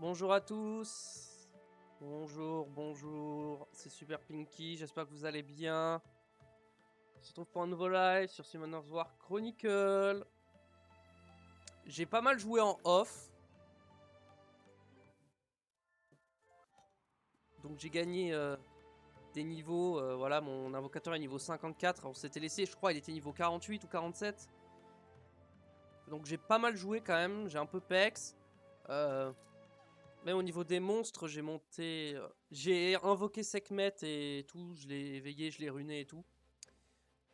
Bonjour à tous. Bonjour. C'est Super Pinky, j'espère que vous allez bien. On se retrouve pour un nouveau live sur Summoners War Chronicle. J'ai pas mal joué en off. Donc j'ai gagné des niveaux. Voilà, mon invocateur est niveau 54. On s'était laissé, je crois, il était niveau 48 ou 47. Donc j'ai pas mal joué quand même. J'ai un peu pex. Même au niveau des monstres, j'ai monté... j'ai invoqué Sekhmet et tout. Je l'ai éveillé, je l'ai runé et tout.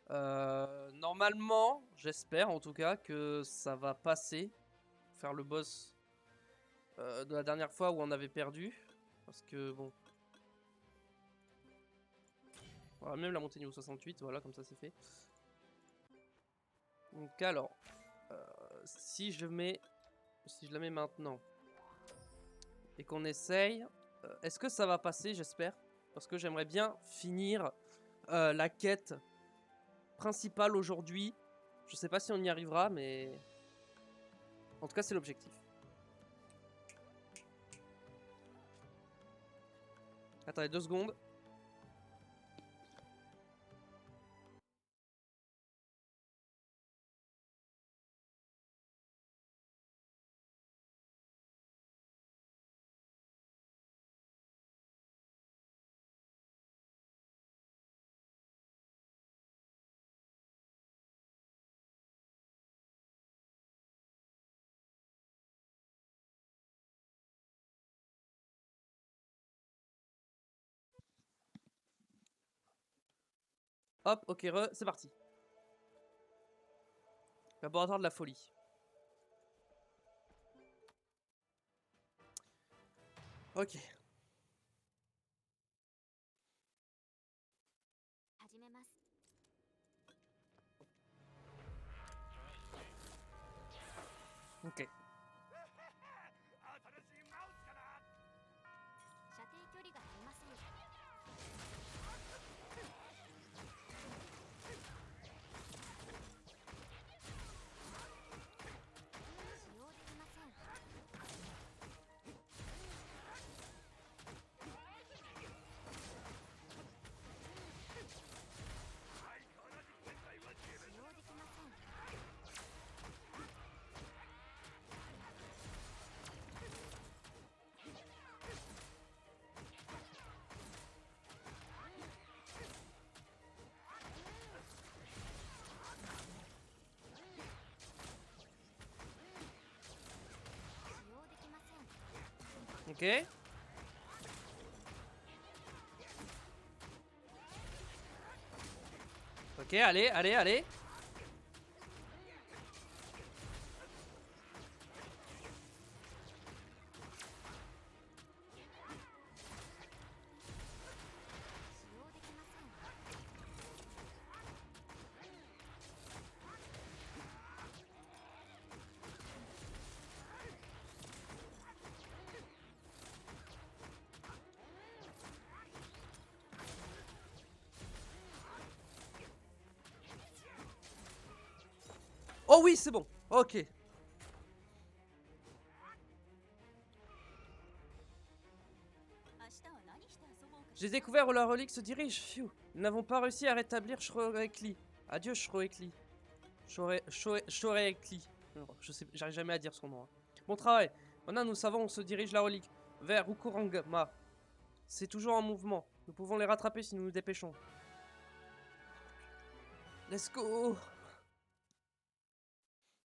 Normalement, j'espère en tout cas que ça va passer. Faire le boss de la dernière fois où on avait perdu. Parce que bon... Voilà, même la montée niveau 68, voilà, comme ça c'est fait. Donc alors, si je la mets maintenant et qu'on essaye, est-ce que ça va passer? J'espère, parce que j'aimerais bien finir la quête principale aujourd'hui. Je sais pas si on y arrivera, mais en tout cas c'est l'objectif. Attendez 2 secondes. Hop, ok, c'est parti. Laboratoire de la folie. Ok. Ok. Ok. Ok, allez. Oh oui, c'est bon. Ok. J'ai découvert où la relique se dirige. Phew. Nous n'avons pas réussi à rétablir Shroekli. Adieu Shroekli. Shroekli. Je sais, j'arrive jamais à dire son nom. Hein. Bon travail. Maintenant nous savons où se dirige la relique. Vers Ukurangma. C'est toujours en mouvement. Nous pouvons les rattraper si nous nous dépêchons. Let's go.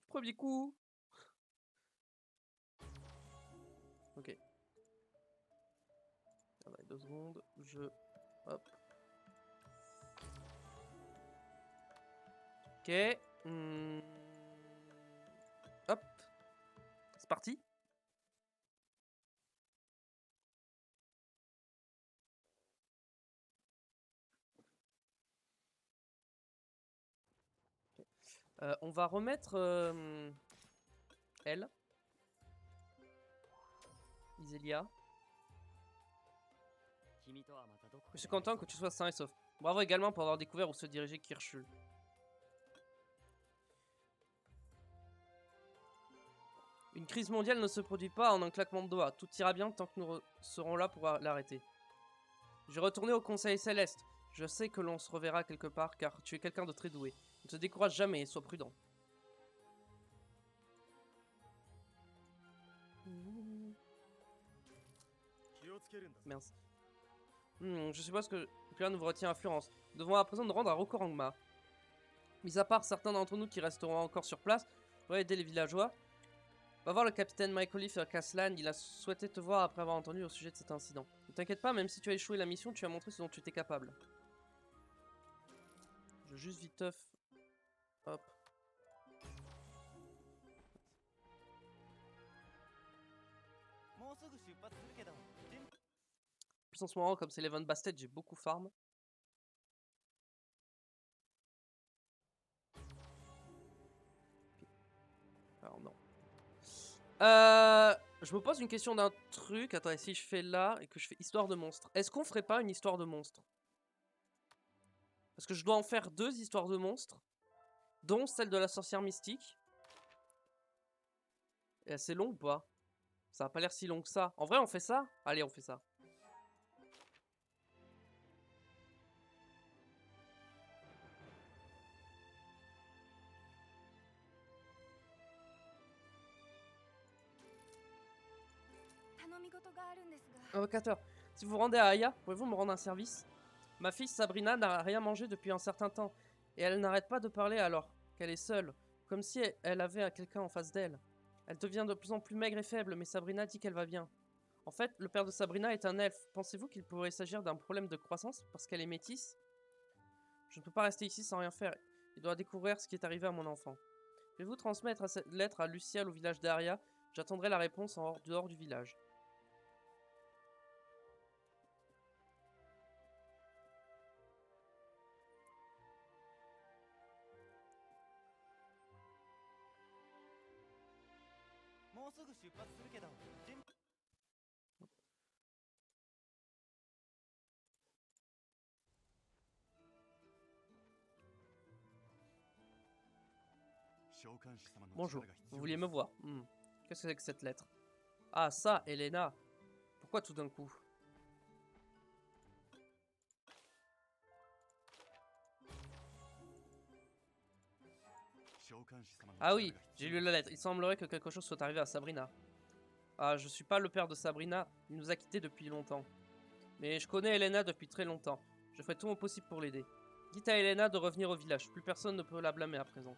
Premier coup. Ok. Attendez 2 secondes. Hop. Ok. Hop. C'est parti. On va remettre elle. Iselia. Je suis content que tu sois sain et sauf. Bravo également pour avoir découvert où se dirigeait Kirchul. Une crise mondiale ne se produit pas en un claquement de doigts. Tout ira bien tant que nous serons là pour l'arrêter. Je vais retourner au Conseil Céleste. Je sais que l'on se reverra quelque part car tu es quelqu'un de très doué. Ne te décourage jamais et sois prudent. Mince. Je suppose que Pierre nous retient à Florence. Nous devons à présent nous rendre à Rokorangma. Mis à part certains d'entre nous qui resteront encore sur place pour aider les villageois, va voir le capitaine Michael Leaf à Caslan. Il a souhaité te voir après avoir entendu au sujet de cet incident. Ne t'inquiète pas, même si tu as échoué la mission, tu as montré ce dont tu étais capable. Je veux juste viteuf. Hop. Plus en ce moment, comme c'est l'event Bastet, j'ai beaucoup farm. Alors non. Je me pose une question d'un truc. Attends, si je fais là et que je fais histoire de monstre, est-ce qu'on ferait pas une histoire de monstre? Parce que je dois en faire 2 histoires de monstres, dont celle de la sorcière mystique. Et c'est long ou pas? Ça a pas l'air si long que ça. En vrai, on fait ça? Allez, on fait ça. Invocateur, si vous vous rendez à Aya, pouvez-vous me rendre un service? Ma fille Sabrina n'a rien mangé depuis un certain temps, et elle n'arrête pas de parler alors qu'elle est seule, comme si elle avait quelqu'un en face d'elle. Elle devient de plus en plus maigre et faible, mais Sabrina dit qu'elle va bien. En fait, le père de Sabrina est un elfe. Pensez-vous qu'il pourrait s'agir d'un problème de croissance parce qu'elle est métisse? Je ne peux pas rester ici sans rien faire. Il doit découvrir ce qui est arrivé à mon enfant. Pouvez-vous transmettre cette lettre à Luciel au village d'Aria? J'attendrai la réponse en dehors du village. Bonjour, vous vouliez me voir. Qu'est-ce que c'est que cette lettre? Ah ça, Elena. Pourquoi tout d'un coup? Ah oui, j'ai lu la lettre. Il semblerait que quelque chose soit arrivé à Sabrina. Ah, je suis pas le père de Sabrina. Il nous a quittés depuis longtemps. Mais je connais Elena depuis très longtemps. Je ferai tout mon possible pour l'aider. Dites à Elena de revenir au village. Plus personne ne peut la blâmer à présent.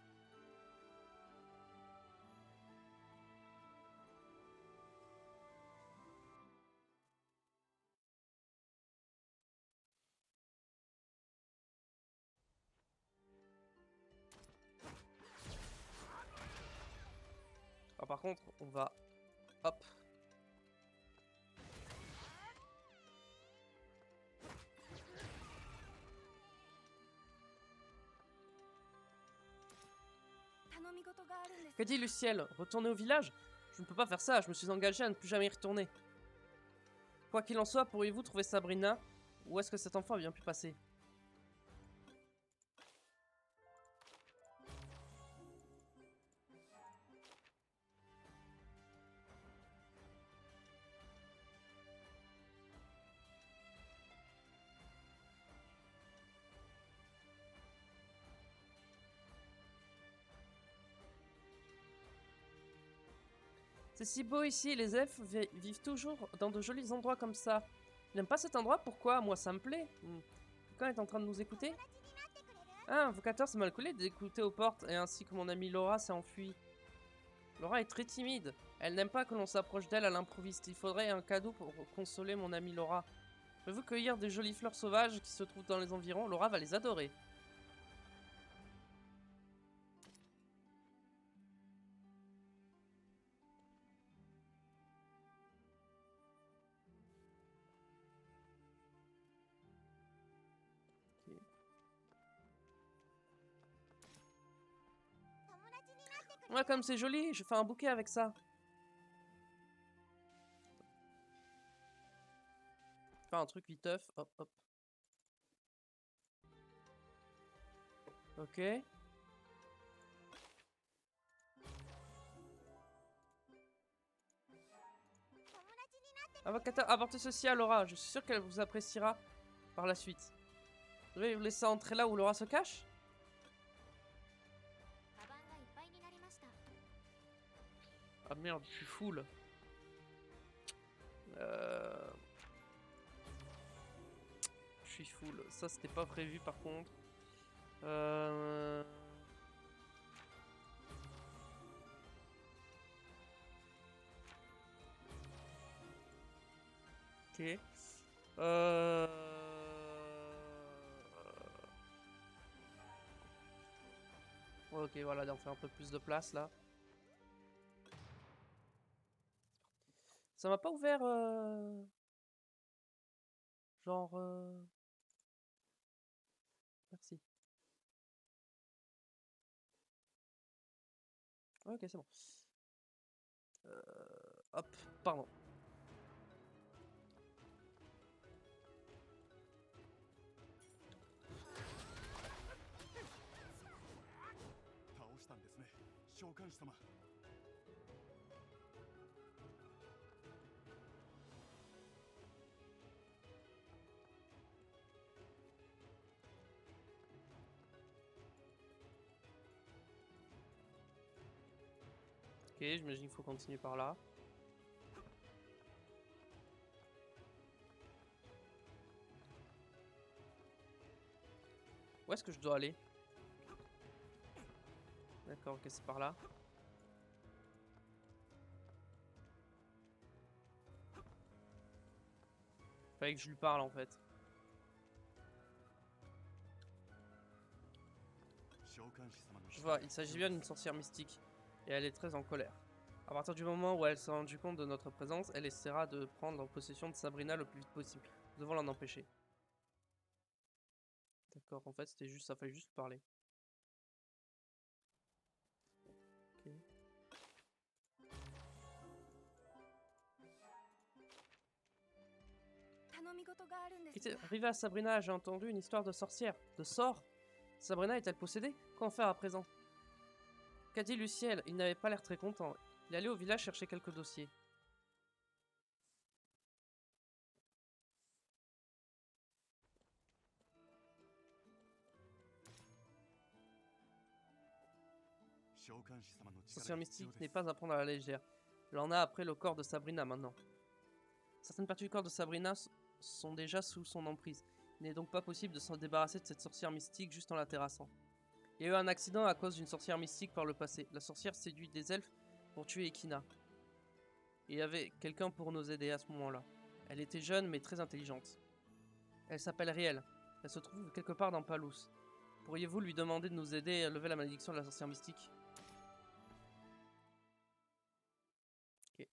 Ah, par contre, on va... Hop. Qu'a dit Luciel? Retourner au village? Je ne peux pas faire ça, je me suis engagé à ne plus jamais y retourner. Quoi qu'il en soit, pourriez-vous trouver Sabrina? Où est-ce que cet enfant a bien pu passer? C'est si beau ici, les elfes vivent toujours dans de jolis endroits comme ça. Je n'aime pas cet endroit, pourquoi? Moi ça me plaît. Quelqu'un est en train de nous écouter? Ah, invocateur, c'est mal collé d'écouter aux portes, et ainsi que mon amie Laura s'est enfuie. Laura est très timide. Elle n'aime pas que l'on s'approche d'elle à l'improviste. Il faudrait un cadeau pour consoler mon amie Laura. Pouvez-vous cueillir des jolies fleurs sauvages qui se trouvent dans les environs? Laura va les adorer. Ouais, comme c'est joli, je fais un bouquet avec ça. Faire un truc viteuf, hop hop. Ok. Avocateur, apportez ceci à Laura. Je suis sûr qu'elle vous appréciera par la suite. Vous devez vous laisser entrer là où Laura se cache? Ah merde, je suis full. Je suis full. Ça, c'était pas prévu par contre. Ok. Ok, voilà, on fait un peu plus de place là. Ça m'a pas ouvert. Genre. Merci. Ok, c'est bon. Hop, pardon. Ok, j'imagine qu'il faut continuer par là. Où est-ce que je dois aller? D'accord, ok, c'est par là. Fallait que je lui parle en fait. Je vois, il s'agit bien d'une sorcière mystique. Et elle est très en colère. À partir du moment où elle s'est rendue compte de notre présence, elle essaiera de prendre possession de Sabrina le plus vite possible. Nous devons l'en empêcher. D'accord, en fait c'était juste, ça fallait juste parler. Ok. Arrivé à Sabrina, j'ai entendu une histoire de sorcière. De sort. Sabrina est-elle possédée? Qu'en faire à présent? Qu'a dit Luciel? Il n'avait pas l'air très content. Il allait au village chercher quelques dossiers. Sorcière mystique n'est pas à prendre à la légère. Elle en a après le corps de Sabrina maintenant. Certaines parties du corps de Sabrina sont déjà sous son emprise. Il n'est donc pas possible de s'en débarrasser de cette sorcière mystique juste en la terrassant. Il y a eu un accident à cause d'une sorcière mystique par le passé. La sorcière séduit des elfes pour tuer Ekina. Il y avait quelqu'un pour nous aider à ce moment-là. Elle était jeune mais très intelligente. Elle s'appelle Riel. Elle se trouve quelque part dans Palous. Pourriez-vous lui demander de nous aider à lever la malédiction de la sorcière mystique? Ok.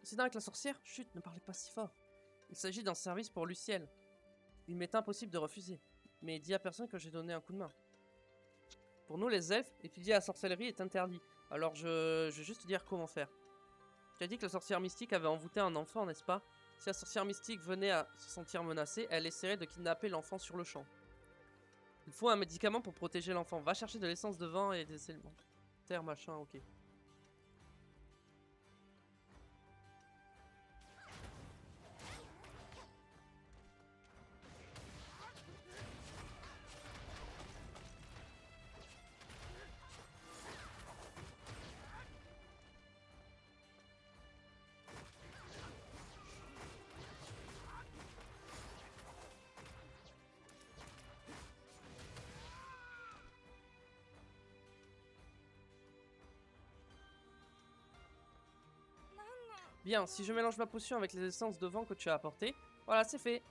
Incident avec la sorcière? Chut, ne parlez pas si fort. Il s'agit d'un service pour Luciel. Il m'est impossible de refuser. Mais dis à personne que j'ai donné un coup de main. Pour nous les elfes, étudier la sorcellerie est interdit. Alors je vais juste te dire comment faire. Tu as dit que la sorcière mystique avait envoûté un enfant, n'est-ce pas? Si la sorcière mystique venait à se sentir menacée, elle essaierait de kidnapper l'enfant sur le champ. Il faut un médicament pour protéger l'enfant. Va chercher de l'essence de vent et des éléments. Terre, machin, ok. Bien, si je mélange ma potion avec les essences de vent que tu as apportées, voilà, c'est fait.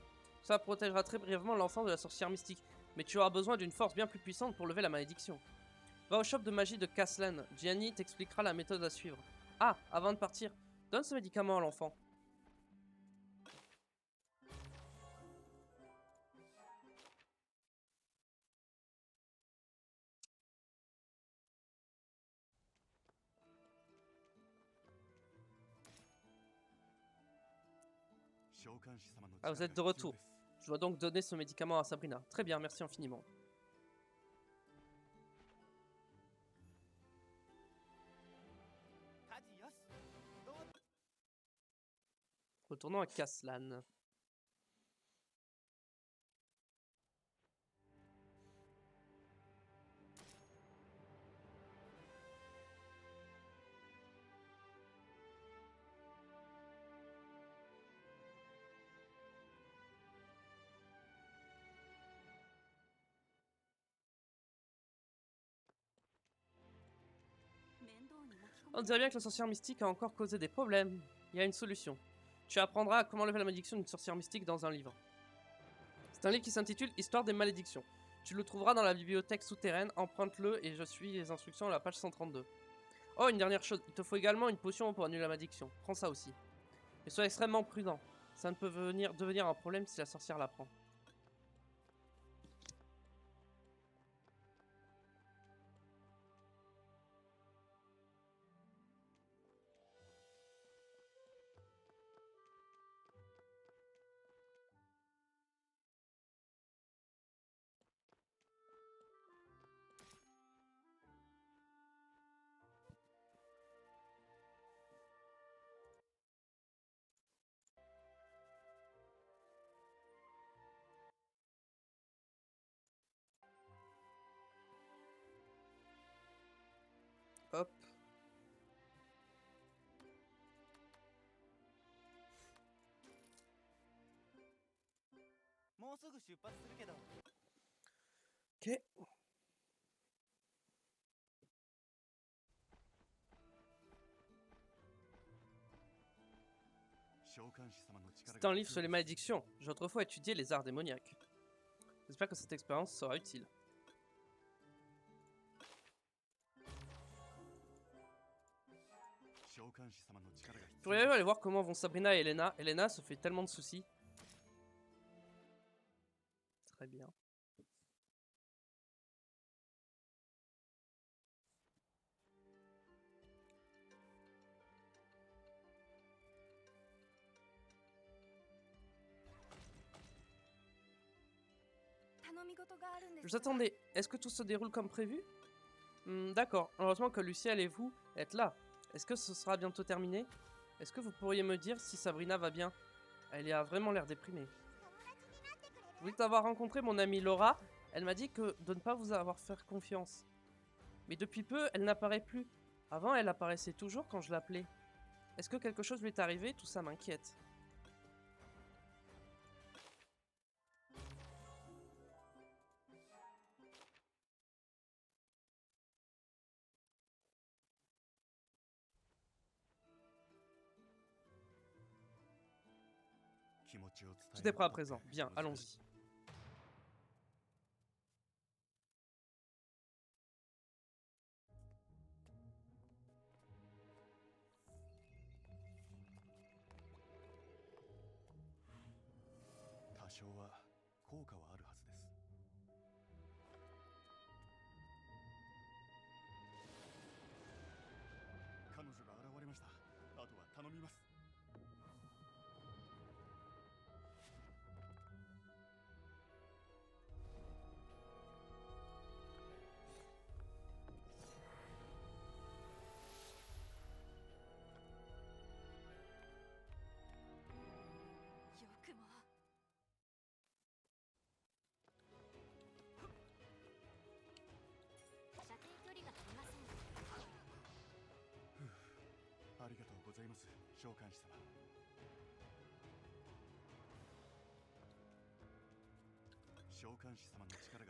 Ça protégera très brièvement l'enfant de la sorcière mystique. Mais tu auras besoin d'une force bien plus puissante pour lever la malédiction. Va au shop de magie de Caslan. Gianni t'expliquera la méthode à suivre. Ah, avant de partir, donne ce médicament à l'enfant. Ah, vous êtes de retour. Je dois donc donner ce médicament à Sabrina. Très bien, merci infiniment. Retournons à Caslan. On dirait bien que la sorcière mystique a encore causé des problèmes. Il y a une solution. Tu apprendras comment lever la malédiction d'une sorcière mystique dans un livre. C'est un livre qui s'intitule Histoire des malédictions. Tu le trouveras dans la bibliothèque souterraine, emprunte-le et je suis les instructions à la page 132. Oh, une dernière chose, il te faut également une potion pour annuler la malédiction. Prends ça aussi. Et sois extrêmement prudent. Ça ne peut devenir un problème si la sorcière la prend. Hop. Ok. C'est un livre sur les malédictions. J'ai autrefois étudié les arts démoniaques. J'espère que cette expérience sera utile. Pourriez-vous aller voir comment vont Sabrina et Elena? Elena se fait tellement de soucis. Très bien. Je vous attendais. Est-ce que tout se déroule comme prévu? D'accord. Heureusement que Luciel et vous êtes là. Est-ce que ce sera bientôt terminé? Est-ce que vous pourriez me dire si Sabrina va bien? Elle a vraiment l'air déprimée. Vous voulez avoir rencontré mon amie Laura? Elle m'a dit que de ne pas vous avoir fait confiance. Mais depuis peu, elle n'apparaît plus. Avant, elle apparaissait toujours quand je l'appelais. Est-ce que quelque chose lui est arrivé? Tout ça m'inquiète. Tout est prêt à présent. Bien, allons-y.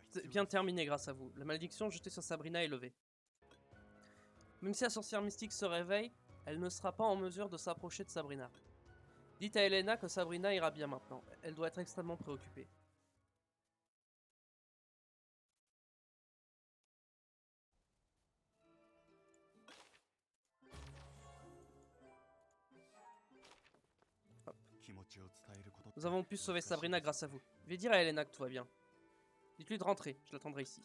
C'est bien terminé grâce à vous. La malédiction jetée sur Sabrina est levée. Même si la sorcière mystique se réveille, elle ne sera pas en mesure de s'approcher de Sabrina. Dites à Elena que Sabrina ira bien maintenant. Elle doit être extrêmement préoccupée. Hop. Nous avons pu sauver Sabrina grâce à vous. Je vais dire à Elena que tout va bien. Dites-lui de rentrer, je l'attendrai ici.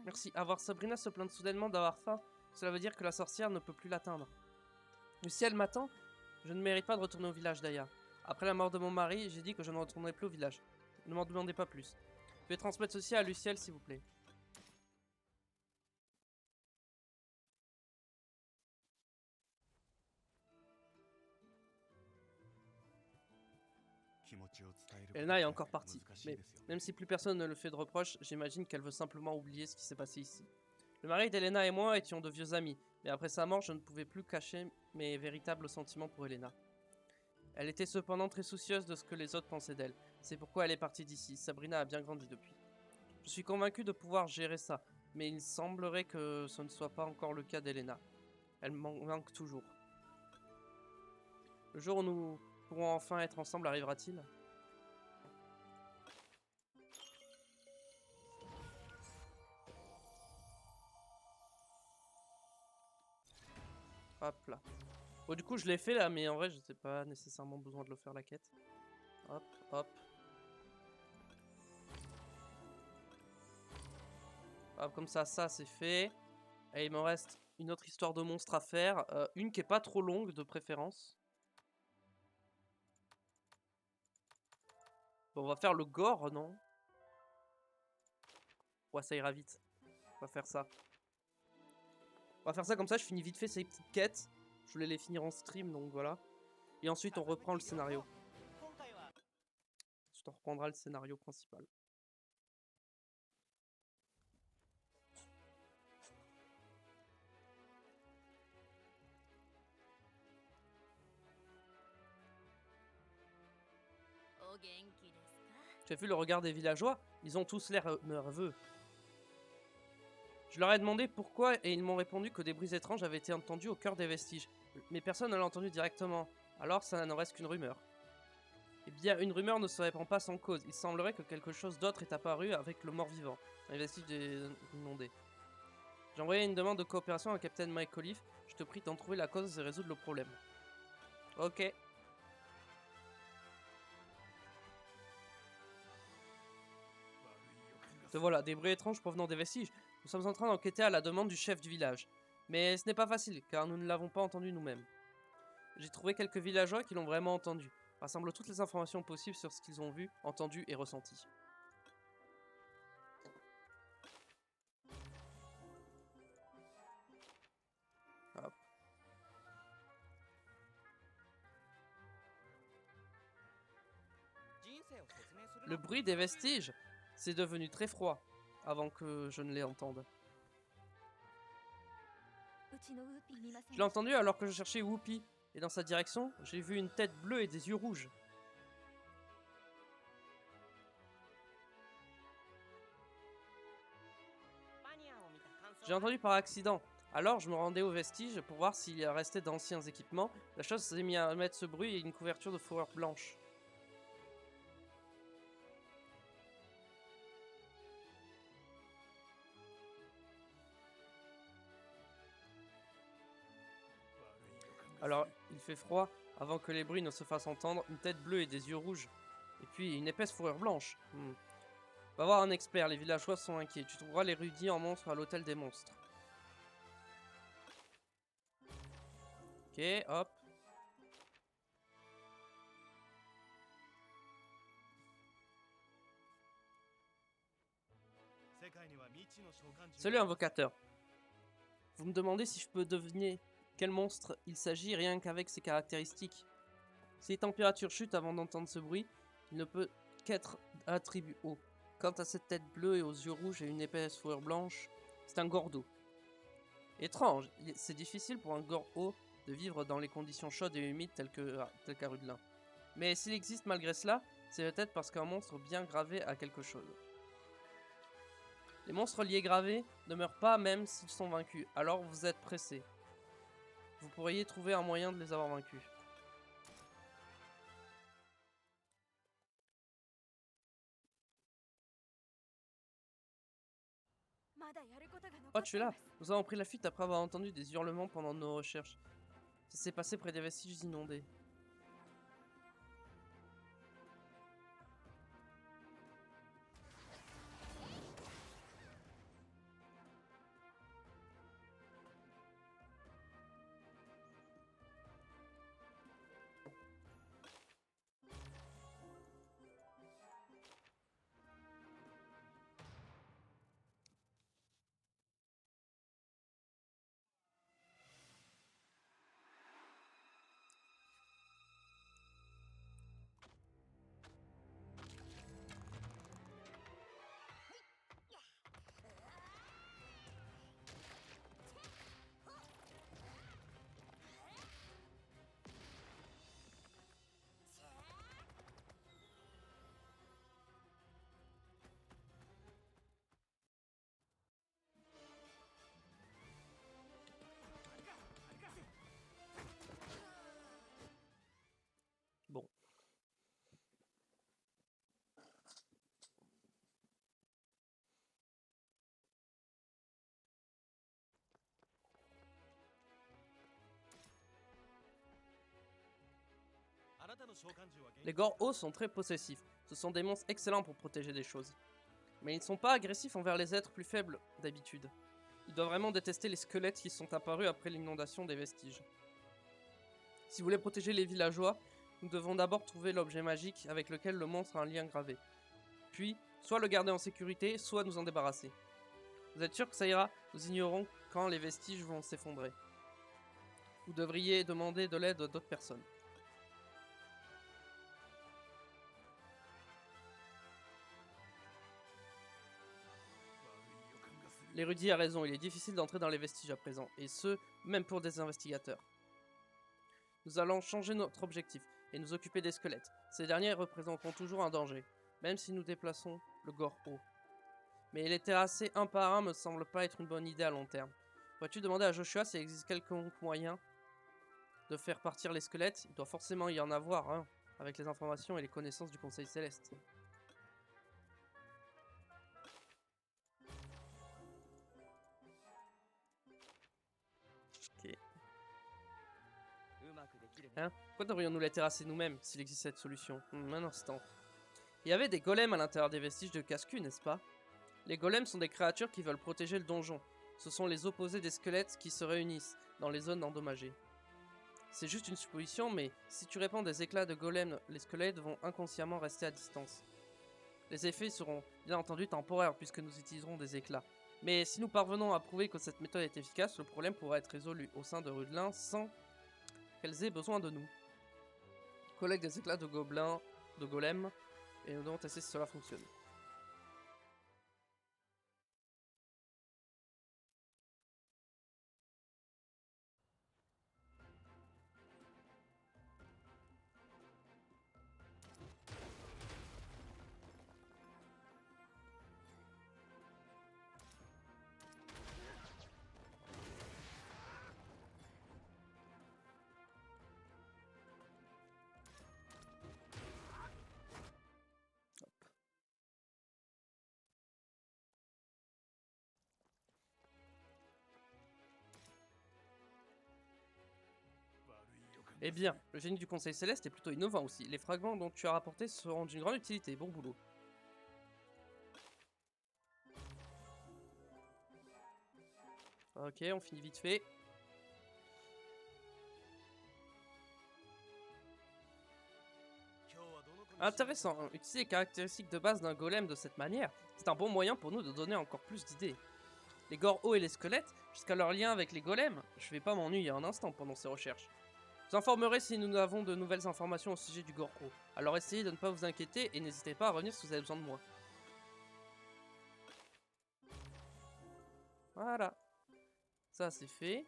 Merci. Avoir Sabrina se plaindre soudainement d'avoir faim, cela veut dire que la sorcière ne peut plus l'atteindre. Mais si elle m'attend, je ne mérite pas de retourner au village d'Aya. Après la mort de mon mari, j'ai dit que je ne retournerai plus au village. Ne m'en demandez pas plus. Vous pouvez transmettre ceci à Luciel, s'il vous plaît. Elena est encore partie, mais même si plus personne ne le fait de reproche, j'imagine qu'elle veut simplement oublier ce qui s'est passé ici. Le mari d'Elena et moi étions de vieux amis, mais après sa mort, je ne pouvais plus cacher mes véritables sentiments pour Elena. Elle était cependant très soucieuse de ce que les autres pensaient d'elle. C'est pourquoi elle est partie d'ici. Sabrina a bien grandi depuis. Je suis convaincu de pouvoir gérer ça, mais il semblerait que ce ne soit pas encore le cas d'Elena. Elle m'en manque toujours. Le jour où nous pourrons enfin être ensemble arrivera-t-il ? Hop là. Bon, du coup, je l'ai fait là, mais en vrai, je n'ai pas nécessairement besoin de le faire la quête. Hop, hop. Hop, comme ça c'est fait. Et il me reste une autre histoire de monstre à faire. Une qui est pas trop longue, de préférence. Bon, on va faire le gore, non? Ouais, ça ira vite. On va faire ça. On va faire ça comme ça, je finis vite fait ces petites quêtes. Je voulais les finir en stream, donc voilà. Et ensuite, on reprend le scénario. Ensuite, on reprendra le scénario principal. Tu as vu le regard des villageois? Ils ont tous l'air nerveux. Je leur ai demandé pourquoi et ils m'ont répondu que des bruits étranges avaient été entendus au cœur des vestiges. Mais personne ne l'a entendu directement. Alors ça n'en reste qu'une rumeur. Eh bien, une rumeur ne se répand pas sans cause. Il semblerait que quelque chose d'autre est apparu avec le mort-vivant, dans les vestiges des inondés. J'ai envoyé une demande de coopération à Captain Mike Olive. Je te prie d'en trouver la cause et résoudre le problème. Ok. Te voilà, des bruits étranges provenant des vestiges. Nous sommes en train d'enquêter à la demande du chef du village. Mais ce n'est pas facile, car nous ne l'avons pas entendu nous-mêmes. J'ai trouvé quelques villageois qui l'ont vraiment entendu. Rassemble toutes les informations possibles sur ce qu'ils ont vu, entendu et ressenti. Hop. Le bruit des vestiges, c'est devenu très froid avant que je ne les entende. Je l'ai entendu alors que je cherchais Whoopi, et dans sa direction, j'ai vu une tête bleue et des yeux rouges. J'ai entendu par accident. Alors je me rendais aux vestiges pour voir s'il y restait d'anciens équipements. La chose s'est mise à mettre ce bruit et une couverture de fourrure blanche. Alors il fait froid avant que les bruits ne se fassent entendre. Une tête bleue et des yeux rouges. Et puis une épaisse fourrure blanche. Va voir un expert, les villageois sont inquiets. Tu trouveras l'érudit en monstre à l'hôtel des monstres. Ok, hop. Salut invocateur. Vous me demandez si je peux deviner quel monstre il s'agit rien qu'avec ses caractéristiques. Si les températures chutent avant d'entendre ce bruit, il ne peut qu'être attribué haut. Quant à cette tête bleue et aux yeux rouges et une épaisse fourrure blanche, c'est un gordo. Étrange, c'est difficile pour un gordo de vivre dans les conditions chaudes et humides telles qu'à Rudelin. Mais s'il existe malgré cela, c'est peut-être parce qu'un monstre bien gravé a quelque chose. Les monstres liés gravés ne meurent pas même s'ils sont vaincus, alors vous êtes pressés. Vous pourriez trouver un moyen de les avoir vaincus. Oh, tu es là. Nous avons pris la fuite après avoir entendu des hurlements pendant nos recherches. Ça s'est passé près des vestiges inondés. Les Gorhos sont très possessifs. Ce sont des monstres excellents pour protéger des choses. Mais ils ne sont pas agressifs envers les êtres plus faibles d'habitude. Ils doivent vraiment détester les squelettes qui sont apparus après l'inondation des vestiges. Si vous voulez protéger les villageois, nous devons d'abord trouver l'objet magique avec lequel le monstre a un lien gravé. Puis, soit le garder en sécurité, soit nous en débarrasser. Vous êtes sûr que ça ira? Nous ignorons quand les vestiges vont s'effondrer. Vous devriez demander de l'aide d'autres personnes. L'érudit a raison, il est difficile d'entrer dans les vestiges à présent, et ce, même pour des investigateurs. Nous allons changer notre objectif, et nous occuper des squelettes. Ces derniers représenteront toujours un danger, même si nous déplaçons le Gorho. Mais les terrasser un par un me semble pas être une bonne idée à long terme. Pourrais-tu demander à Joshua s'il existe quelconque moyen de faire partir les squelettes? Il doit forcément y en avoir, hein, avec les informations et les connaissances du Conseil Céleste. Ok. Hein? Pourquoi devrions-nous les terrasser nous-mêmes s'il existe cette solution? Un instant. Il y avait des golems à l'intérieur des vestiges de Cascu, n'est-ce pas? Les golems sont des créatures qui veulent protéger le donjon. Ce sont les opposés des squelettes qui se réunissent dans les zones endommagées. C'est juste une supposition, mais si tu répands des éclats de golems, les squelettes vont inconsciemment rester à distance. Les effets seront bien entendu temporaires puisque nous utiliserons des éclats. Mais si nous parvenons à prouver que cette méthode est efficace, le problème pourra être résolu au sein de Rudelin sans qu'elles aient besoin de nous. Collecte des éclats de gobelins, de golems, et nous devons tester si cela fonctionne. Eh bien, le génie du Conseil Céleste est plutôt innovant aussi. Les fragments dont tu as rapporté seront d'une grande utilité. Bon boulot. Ok, on finit vite fait. Intéressant, hein. Utiliser les caractéristiques de base d'un golem de cette manière, c'est un bon moyen pour nous de donner encore plus d'idées. Les Gorhos et les squelettes, jusqu'à leur lien avec les golems, je vais pas m'ennuyer un instant pendant ces recherches. Je vous informerai si nous avons de nouvelles informations au sujet du Gorho. Alors essayez de ne pas vous inquiéter et n'hésitez pas à revenir si vous avez besoin de moi. Voilà. Ça c'est fait.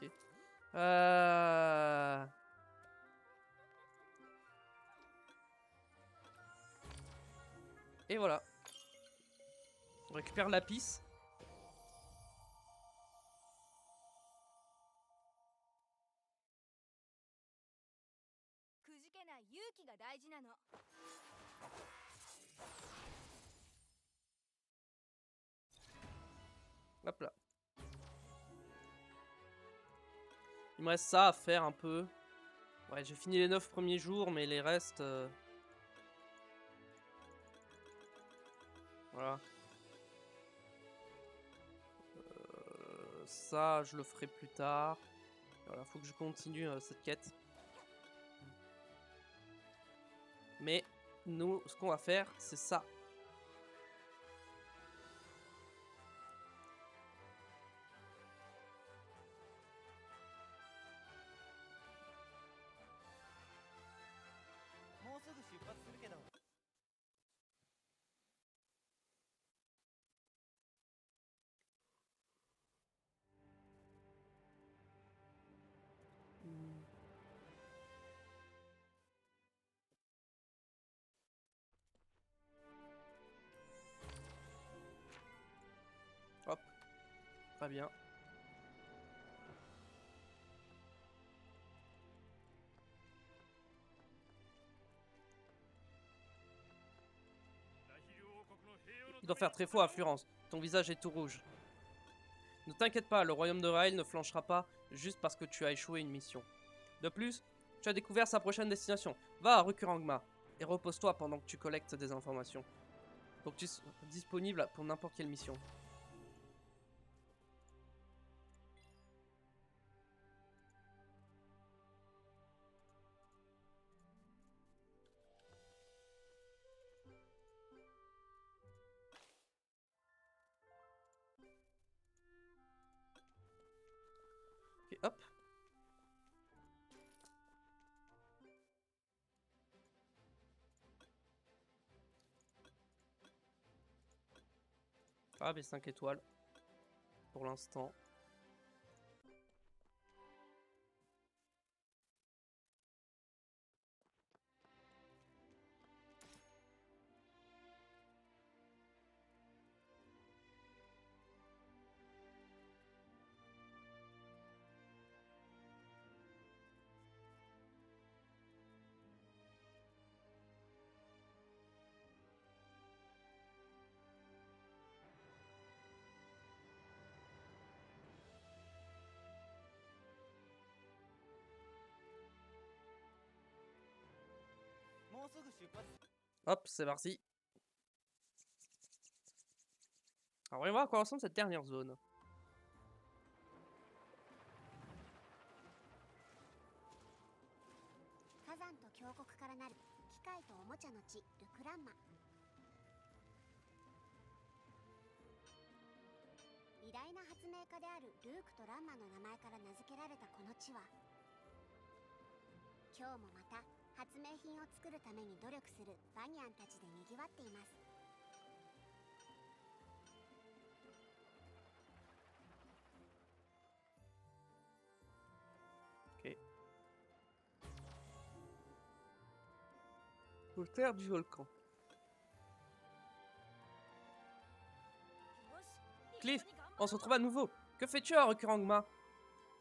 Ok. Et voilà. On récupère Lapis. Hop là. Il me reste ça à faire un peu. Ouais, j'ai fini les 9 premiers jours, mais les restes... Voilà. Ça, je le ferai plus tard. Voilà, faut que je continue cette quête. Mais nous, ce qu'on va faire, c'est ça. Hop. Très bien. Il doit faire très froid à Florence. Ton visage est tout rouge. Ne t'inquiète pas, le royaume de Raël ne flanchera pas juste parce que tu as échoué une mission. De plus, tu as découvert sa prochaine destination. Va à Rukurangma et repose-toi pendant que tu collectes des informations. Donc tu es disponible pour n'importe quelle mission. Ok, hop. Ah, mais 5 étoiles. Pour l'instant. Hop, c'est parti. Alors, on va voir à quoi ressemble cette dernière zone. 火山と峡谷からなる機械とおもちゃの地ルクランマ。偉大な発明家であるルークとランマの名前から名付けられたこの地は、今日もまた発明品を作るために努力するバニャンたちでにぎわっています。Ok. Aux terres du volcan. Cliff, on se retrouve à nouveau. Que fais-tu à Rukurangma?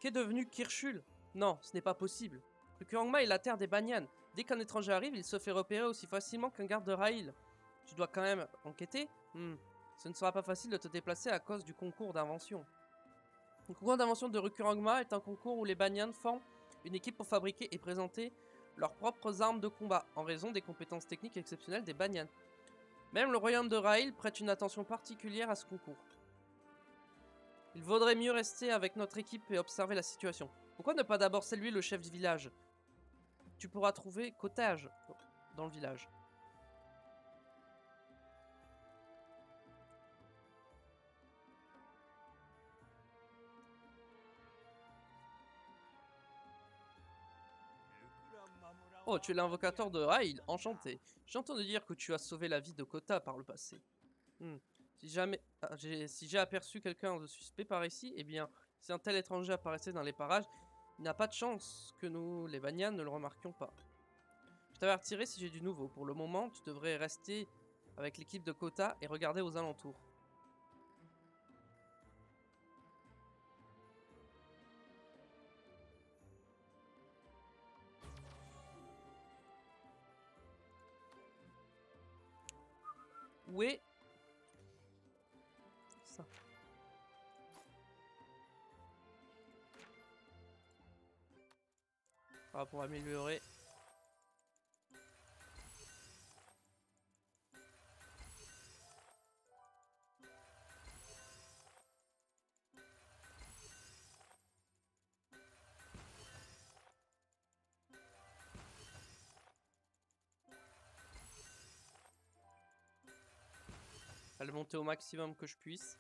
Qu'est devenu Kirshul? Non, ce n'est pas possible. Rukurangma est la terre des Banyan. Dès qu'un étranger arrive, il se fait repérer aussi facilement qu'un garde de Raïl. Tu dois quand même enquêter. Ce ne sera pas facile de te déplacer à cause du concours d'invention. Le concours d'invention de Rukurangma est un concours où les Banyan forment une équipe pour fabriquer et présenter leurs propres armes de combat, en raison des compétences techniques exceptionnelles des Banyan. Même le royaume de Raïl prête une attention particulière à ce concours. Il vaudrait mieux rester avec notre équipe et observer la situation. Pourquoi ne pas d'abord saluer le chef du village? Tu pourras trouver Cottage dans le village. Oh, tu es l'invocateur de Raïl, enchanté. J'ai entendu dire que tu as sauvé la vie de Kota par le passé. Si j'ai aperçu quelqu'un de suspect par ici, eh bien, si un tel étranger apparaissait dans les parages, il n'a pas de chance que nous, les Banyan, ne le remarquions pas. Je t'avertirai si j'ai du nouveau. Pour le moment, tu devrais rester avec l'équipe de Kota et regarder aux alentours. Où est ça? Ah, pour améliorer. À le monter au maximum que je puisse.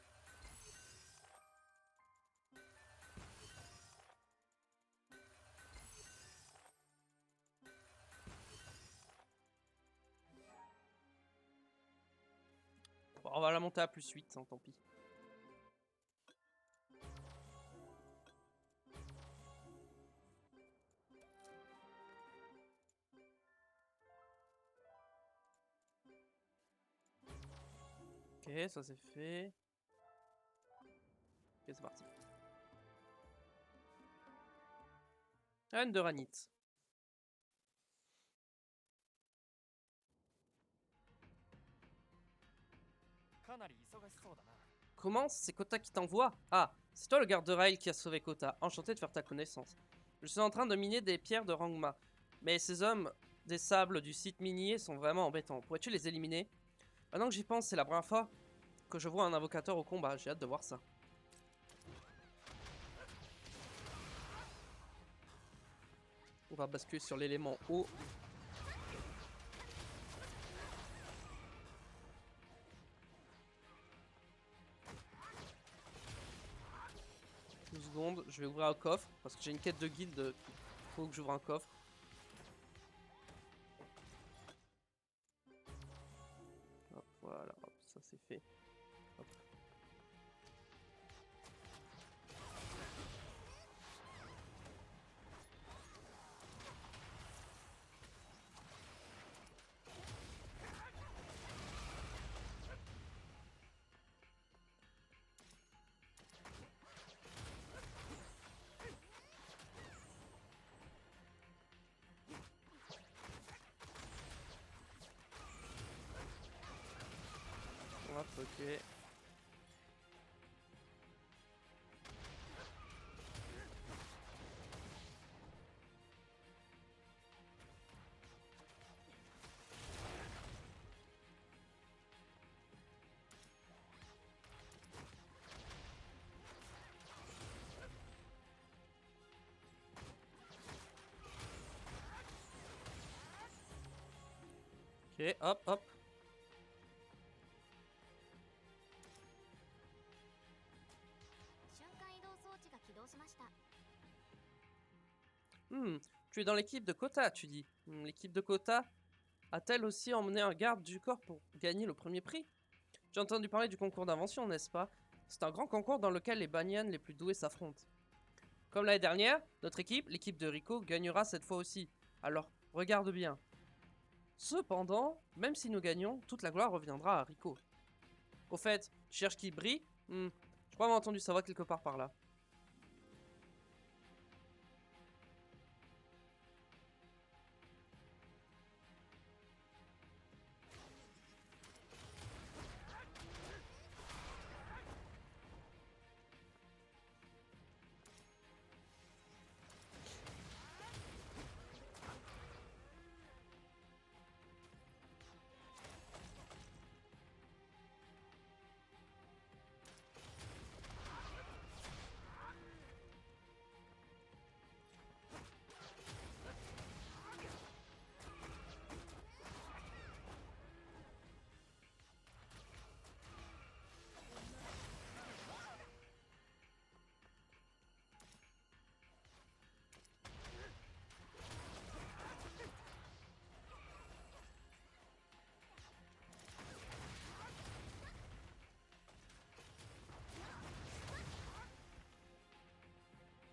Bon, on va la monter à plus 8, hein, tant pis. Ok, ça c'est fait. Ok, c'est parti. Reine de Ranit. かなり忙しそうだな。 Comment? C'est Kota qui t'envoie? Ah, c'est toi le garde-rail qui a sauvé Kota. Enchanté de faire ta connaissance. Je suis en train de miner des pierres de Rangma. Mais ces hommes des sables du site minier sont vraiment embêtants. Pourrais-tu les éliminer? Maintenant que j'y pense, c'est la première fois que je vois un invocateur au combat. J'ai hâte de voir ça. On va basculer sur l'élément eau. Une seconde, je vais ouvrir un coffre parce que j'ai une quête de guilde. Faut que j'ouvre un coffre. Hop, voilà, hop, ça c'est fait. Hop. Hop, ok. Ok, hop, hop. Tu es dans l'équipe de Kota, tu dis. L'équipe de Kota a-t-elle aussi emmené un garde du corps pour gagner le premier prix? J'ai entendu parler du concours d'invention, n'est-ce pas? C'est un grand concours dans lequel les banyan les plus doués s'affrontent. Comme l'année dernière, notre équipe, l'équipe de Rico, gagnera cette fois aussi. Alors, regarde bien. Cependant, même si nous gagnons, toute la gloire reviendra à Rico. Au fait, tu cherches qui brille? Je crois avoir entendu sa voix quelque part par là.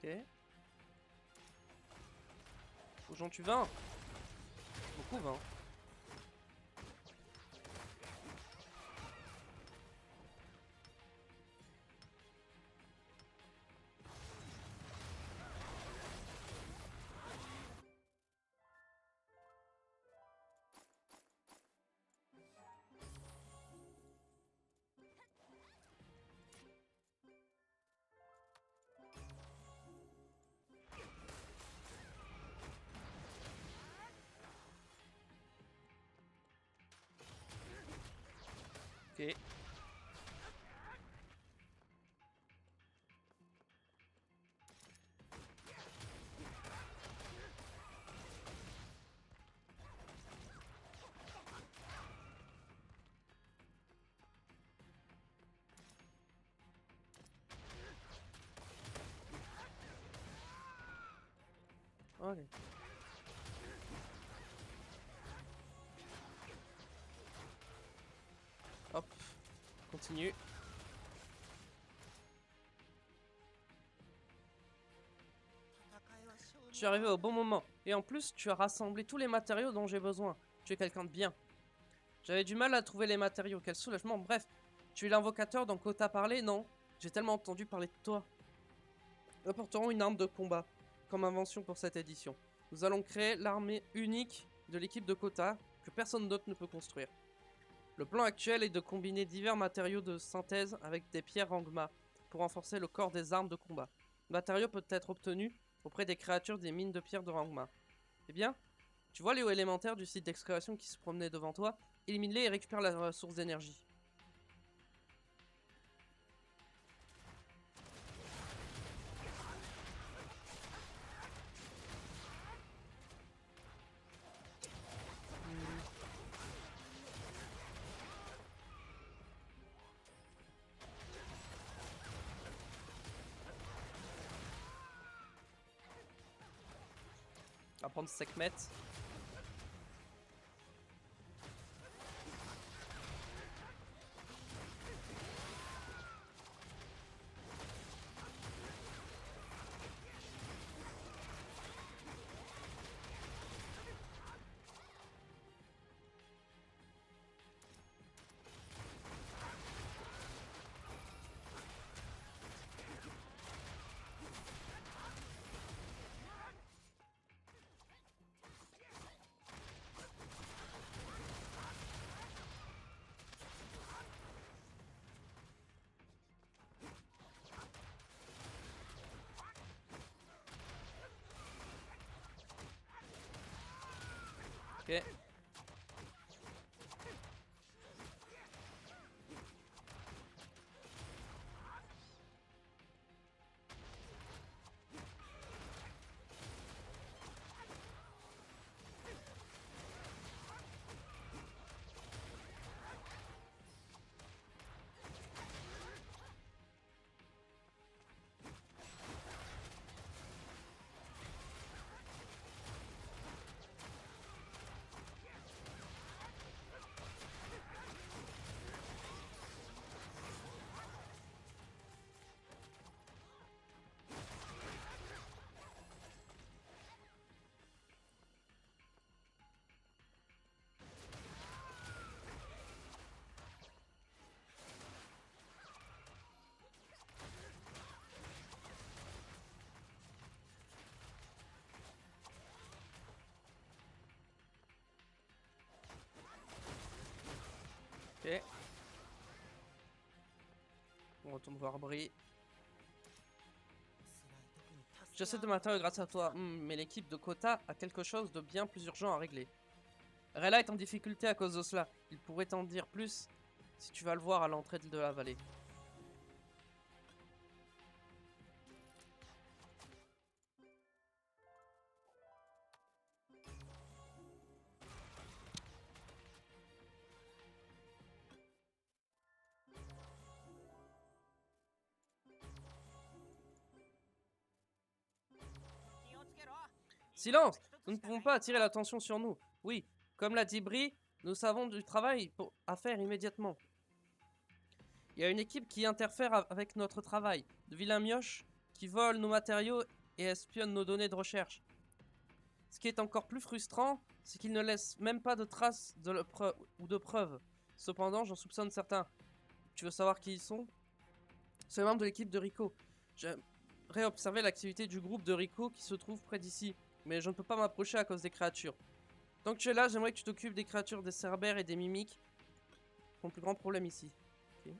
Ok. Aux gens tu vas? Beaucoup va. Ok. Allez. Hop. Continue. Tu es arrivé au bon moment. Et en plus, tu as rassemblé tous les matériaux dont j'ai besoin. Tu es quelqu'un de bien. J'avais du mal à trouver les matériaux. Quel soulagement. Bref, tu es l'invocateur dont Kota parlait? Non. J'ai tellement entendu parler de toi. Nous apporterons une arme de combat comme invention pour cette édition. Nous allons créer l'armée unique de l'équipe de Kota que personne d'autre ne peut construire. Le plan actuel est de combiner divers matériaux de synthèse avec des pierres Angma pour renforcer le corps des armes de combat. Le matériau peut être obtenu auprès des créatures des mines de pierre de Rangma. Eh bien, tu vois les hauts élémentaires du site d'excavation qui se promenaient devant toi? Élimine-les et récupère la source d'énergie. On va prendre Sekhmet. Ok. Ok. On retourne voir Bri. J'essaie de matériaux grâce à toi, mais l'équipe de Kota a quelque chose de bien plus urgent à régler. Rella est en difficulté à cause de cela. Il pourrait t'en dire plus si tu vas le voir à l'entrée de la vallée. Silence! Nous ne pouvons pas attirer l'attention sur nous. Oui, comme l'a dit Bri, nous savons du travail à faire immédiatement. Il y a une équipe qui interfère avec notre travail. De vilains mioches qui volent nos matériaux et espionnent nos données de recherche. Ce qui est encore plus frustrant, c'est qu'ils ne laissent même pas de traces ou de preuves. Cependant, j'en soupçonne certains. Tu veux savoir qui ils sont? C'est un membre de l'équipe de Rico. J'aimerais observer l'activité du groupe de Rico qui se trouve près d'ici, mais je ne peux pas m'approcher à cause des créatures. Tant que tu es là, j'aimerais que tu t'occupes des créatures des cerbères et des mimiques. Mon plus grand problème ici. Okay.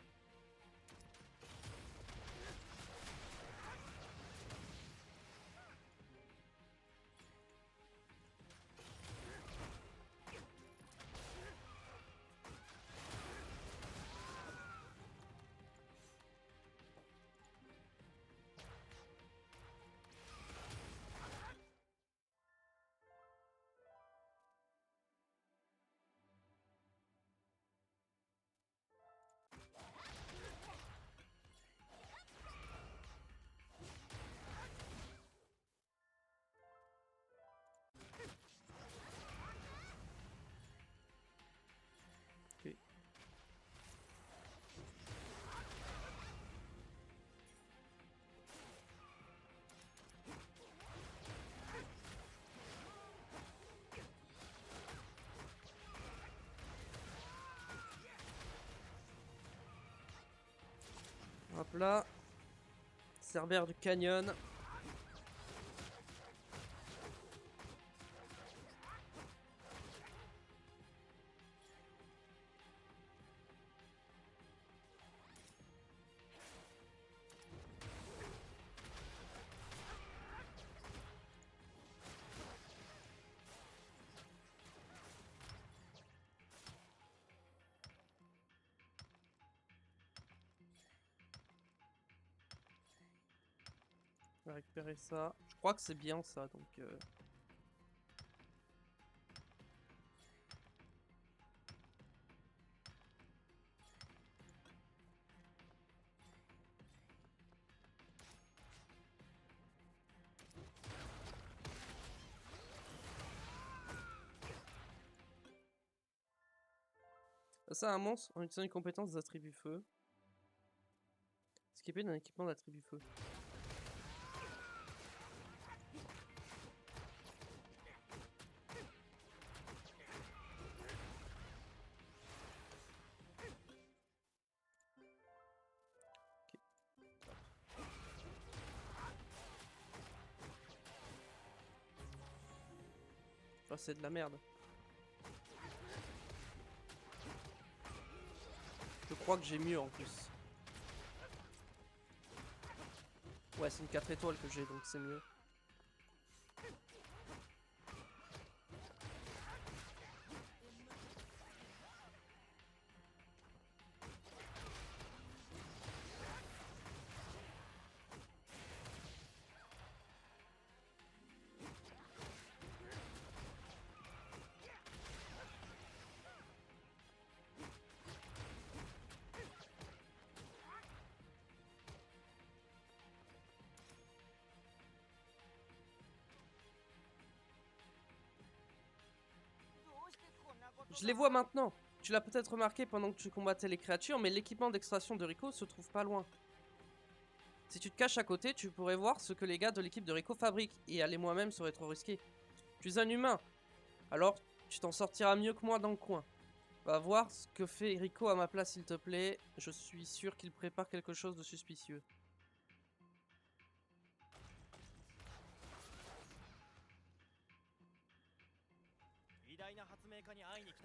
Hop là. Cerbère du canyon. On va récupérer ça. Je crois que c'est bien ça, donc... Ça, un monstre, en utilisant une compétence d'attribut feu. Skipper d'un équipement d'attribut feu. Enfin, c'est de la merde. Je crois que j'ai mieux en plus. Ouais, c'est une 4 étoiles que j'ai, donc c'est mieux. Je les vois maintenant. Tu l'as peut-être remarqué pendant que tu combattais les créatures, mais l'équipement d'extraction de Rico se trouve pas loin. Si tu te caches à côté, tu pourrais voir ce que les gars de l'équipe de Rico fabriquent, et aller moi-même serait trop risqué. Tu es un humain, alors tu t'en sortiras mieux que moi dans le coin. Va voir ce que fait Rico à ma place, s'il te plaît. Je suis sûr qu'il prépare quelque chose de suspicieux.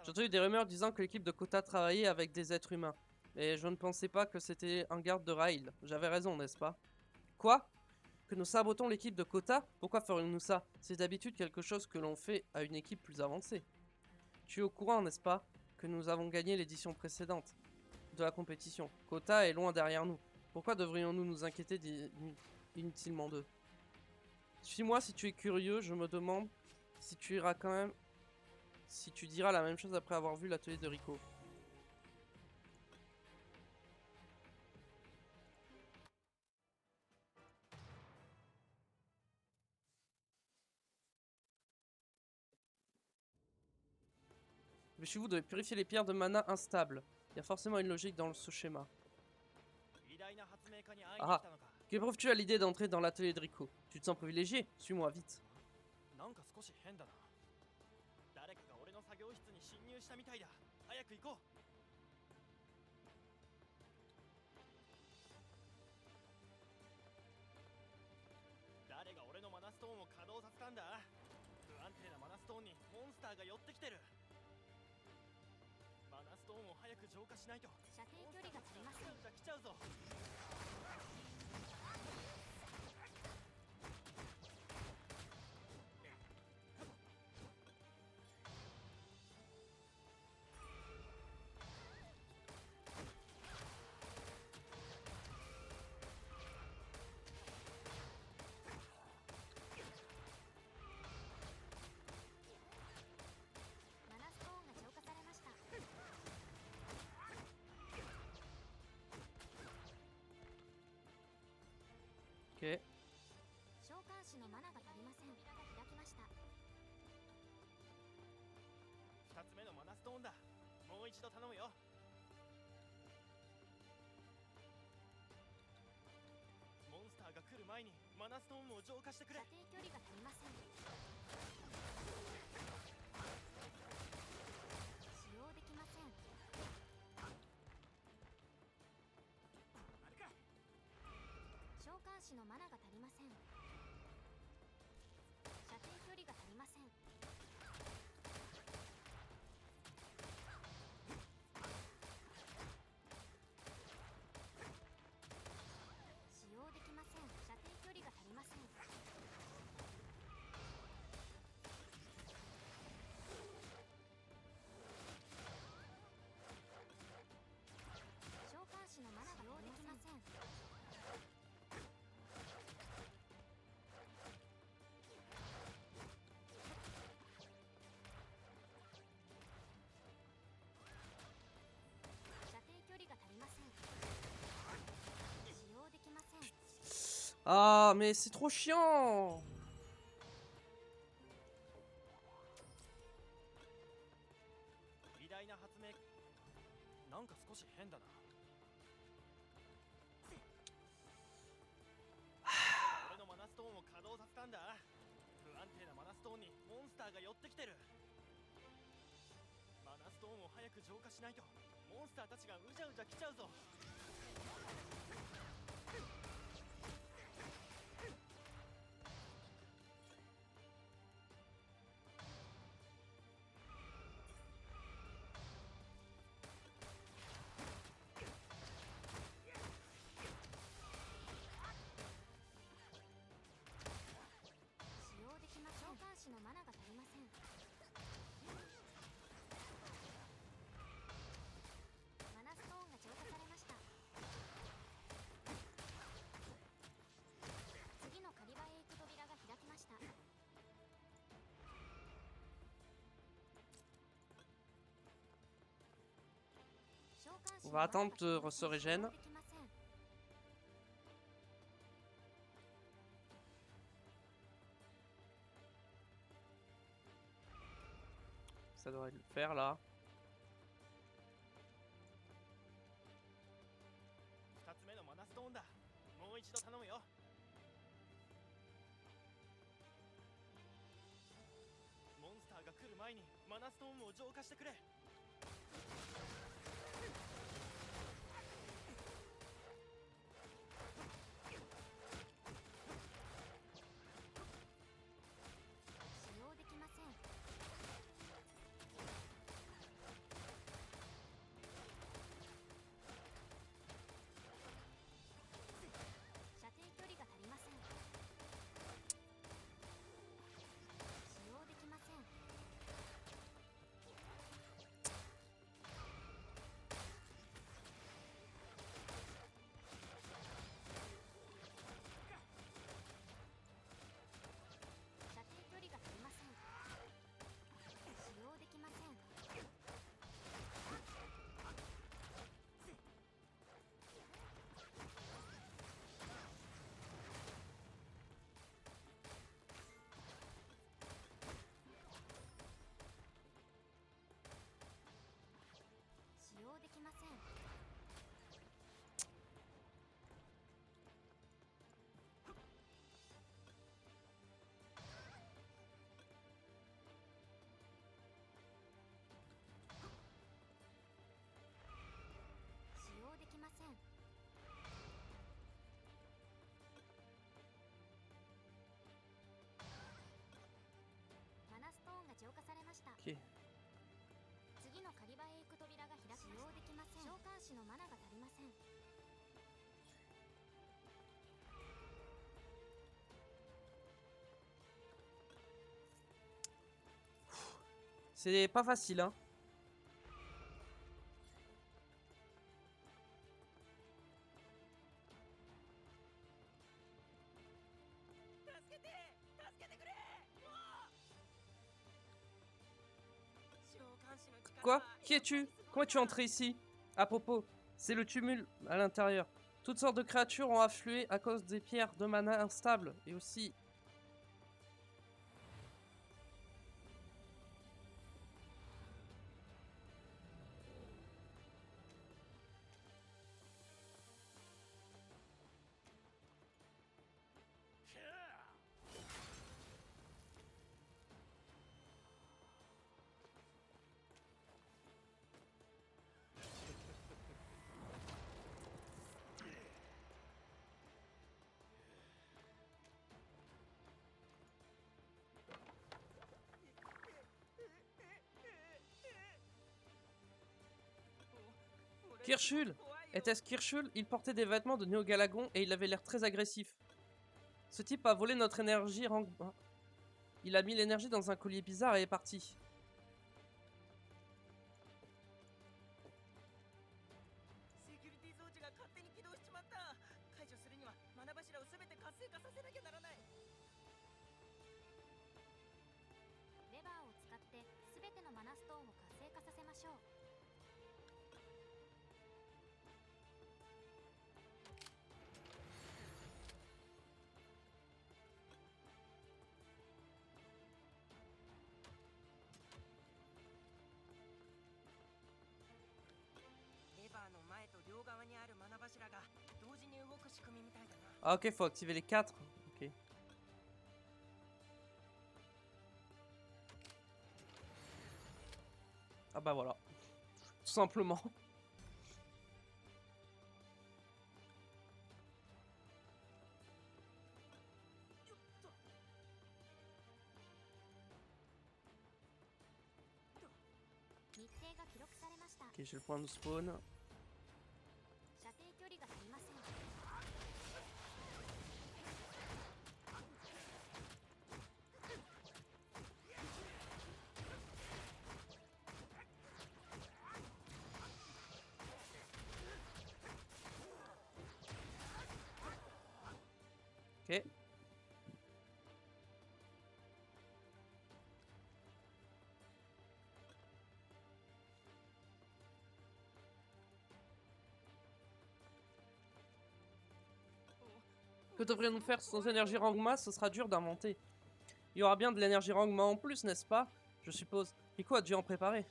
J'ai entendu des rumeurs disant que l'équipe de Kota travaillait avec des êtres humains. Mais je ne pensais pas que c'était un garde de Rail. J'avais raison, n'est-ce pas? Quoi? Que nous sabotons l'équipe de Kota? Pourquoi ferions-nous ça? C'est d'habitude quelque chose que l'on fait à une équipe plus avancée. Tu es au courant, n'est-ce pas? Que nous avons gagné l'édition précédente de la compétition. Kota est loin derrière nous. Pourquoi devrions-nous nous inquiéter inutilement d'eux? Suis-moi si tu es curieux, je me demande si tu iras quand même... Si tu diras la même chose après avoir vu l'atelier de Rico. Mais chez vous devez purifier les pierres de mana instables. Il y a forcément une logique dans ce schéma. Ah, qu'éprouves-tu à l'idée d'entrer dans l'atelier de Rico? Tu te sens privilégié? Suis-moi vite. Ok. 召喚士のマナが足りません。開きました。2つ目のマナストーンだ。もう一度頼むよ。モンスターが来る前にマナストーンを浄化してくれ。射程距離が足りません。使用できません。召喚士のマナが足りません。射程距離が足りません。使用できません。射程距離が足りません。召喚士のマナが使用できません。Ah, mais c'est trop chiant. 偉大な発明なんか少し変だな俺のマナストーンを稼働させたんだ不安定なマナストーンにモンスターが寄ってきてるマナストーンを早く浄化しないとモンスターたちがうじゃうじゃ来ちゃうぞ使用できません。召喚士のマナが足りません。マナストーンが浄化されました。次の狩り場へ行く扉が開きました。召喚士 On の va マナ attendre が que 使 se 用 régène. できません。Ça devrait le faire là. 2つ目のマナストーンだもう一度頼むよモンスターが来る前にマナストーンを浄化してくれ使用できません。射程距離が足りません。使用できません。射程距離が足りません。使用できません。使用できません。使用できません。マナストーンが浄化されました。 Ok. 次の狩り場へ行く扉が開きました。使用できません。召喚士のマナが足りません。 C'est pas facile, hein. Quoi? Qui es-tu? Comment es-tu entré ici? À propos, c'est le tumulte à l'intérieur. Toutes sortes de créatures ont afflué à cause des pierres de mana instables et aussi. Kirschul! Était-ce Kirschul? Il portait des vêtements de Néo-Galagon et il avait l'air très agressif. Ce type a volé notre énergie. Il a mis l'énergie dans un collier bizarre et est parti. セキュリティ装置が勝手に起動しちまった解除するにはマナ柱を全て活性化させなきゃならないレバーを使ってすべてのマナストーンを活性化させましょう。みみたいだな。 Ah ok, faut activer les 4. Ok. Ah bah voilà. Tout simplement. 日程が記録されました。 Ok, j'ai le point de spawn. 射程距離が足りません。 Ok. Que devrions-nous faire sans énergie Rangma? Ce sera dur d'inventer. Il y aura bien de l'énergie Rangma en plus, n'est-ce pas? Je suppose. Rico a dû en préparer.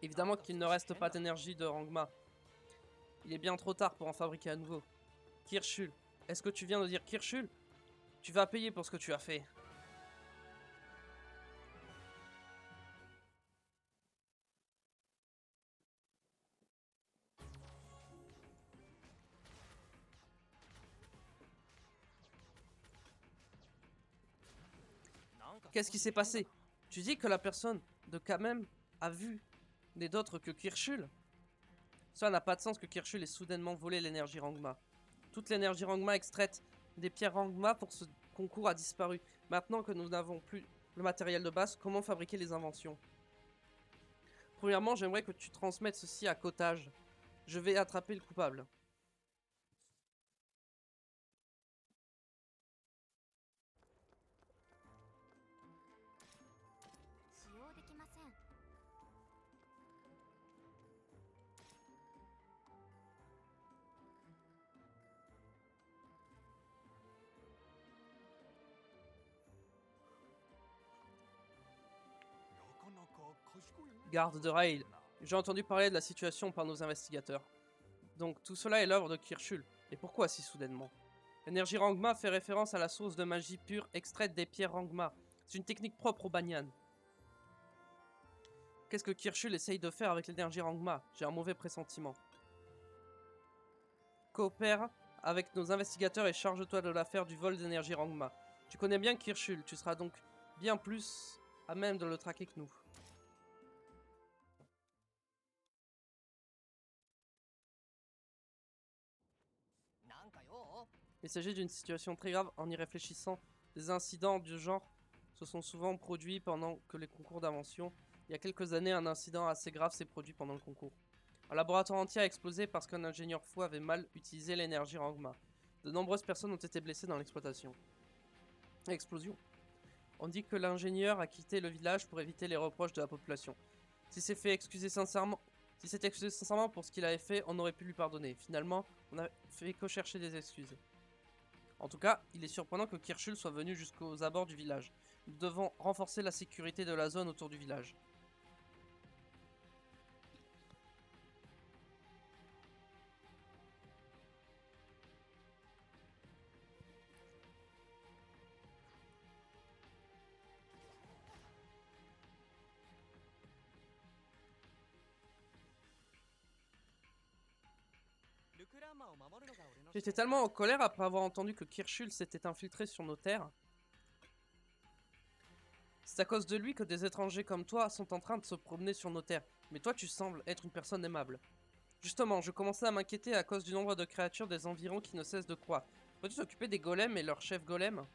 Évidemment qu'il ne reste pas d'énergie de Rangma. Il est bien trop tard pour en fabriquer à nouveau. Kirschul. Est-ce que tu viens de dire Kirschul? Tu vas payer pour ce que tu as fait. Qu'est-ce qui s'est passé? Tu dis que la personne de Kamem a vu n'est d'autre que Kirschul? Cela n'a pas de sens que Kirschul ait soudainement volé l'énergie Rangma. Toute l'énergie Rangma extraite des pierres Rangma pour ce concours a disparu. Maintenant que nous n'avons plus le matériel de base, comment fabriquer les inventions? Premièrement, j'aimerais que tu transmettes ceci à Cottage. Je vais attraper le coupable. 使用できません。 Garde de rail. J'ai entendu parler de la situation par nos investigateurs. Donc tout cela est l'œuvre de Kirschul. Et pourquoi si soudainement? L'énergie Rangma fait référence à la source de magie pure extraite des pierres Rangma. C'est une technique propre aux Banyan. Qu'est-ce que Kirschul essaye de faire avec l'énergie Rangma? J'ai un mauvais pressentiment. Coopère avec nos investigateurs et charge-toi de l'affaire du vol d'énergie Rangma. Tu connais bien Kirschul, tu seras donc bien plus à même de le traquer que nous. Il s'agit d'une situation très grave en y réfléchissant. Des incidents du genre se sont souvent produits pendant que les concours d'invention. Il y a quelques années, un incident assez grave s'est produit pendant le concours. Un laboratoire entier a explosé parce qu'un ingénieur fou avait mal utilisé l'énergie Rangma. De nombreuses personnes ont été blessées dans l'exploitation. Explosion. On dit que l'ingénieur a quitté le village pour éviter les reproches de la population. Si s'est excusé sincèrement pour ce qu'il avait fait, on aurait pu lui pardonner. Finalement, on n'a fait que chercher des excuses. En tout cas, il est surprenant que Kirschul soit venu jusqu'aux abords du village. Nous devons renforcer la sécurité de la zone autour du village. J'étais tellement en colère après avoir entendu que Kirschul s'était infiltré sur nos terres. C'est à cause de lui que des étrangers comme toi sont en train de se promener sur nos terres. Mais toi, tu sembles être une personne aimable. Justement, je commençais à m'inquiéter à cause du nombre de créatures des environs qui ne cessent de croître. Peux-tu t'occuper des golems et leur chef golem?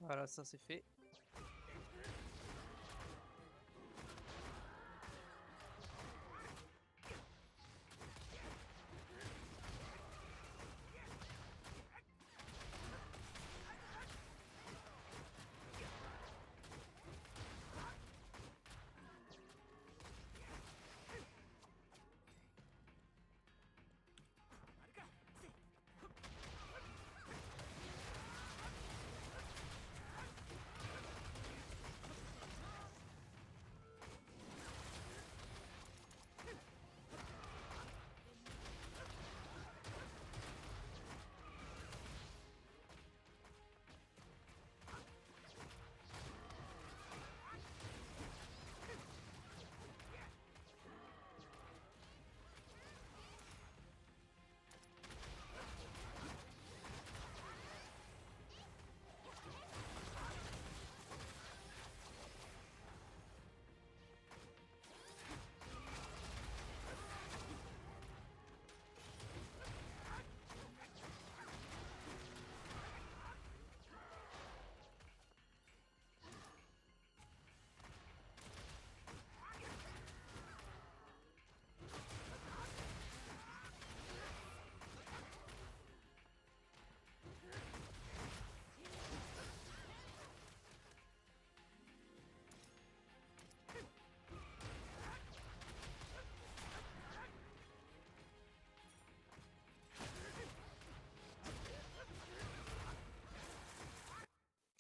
Voilà, ça c'est fait.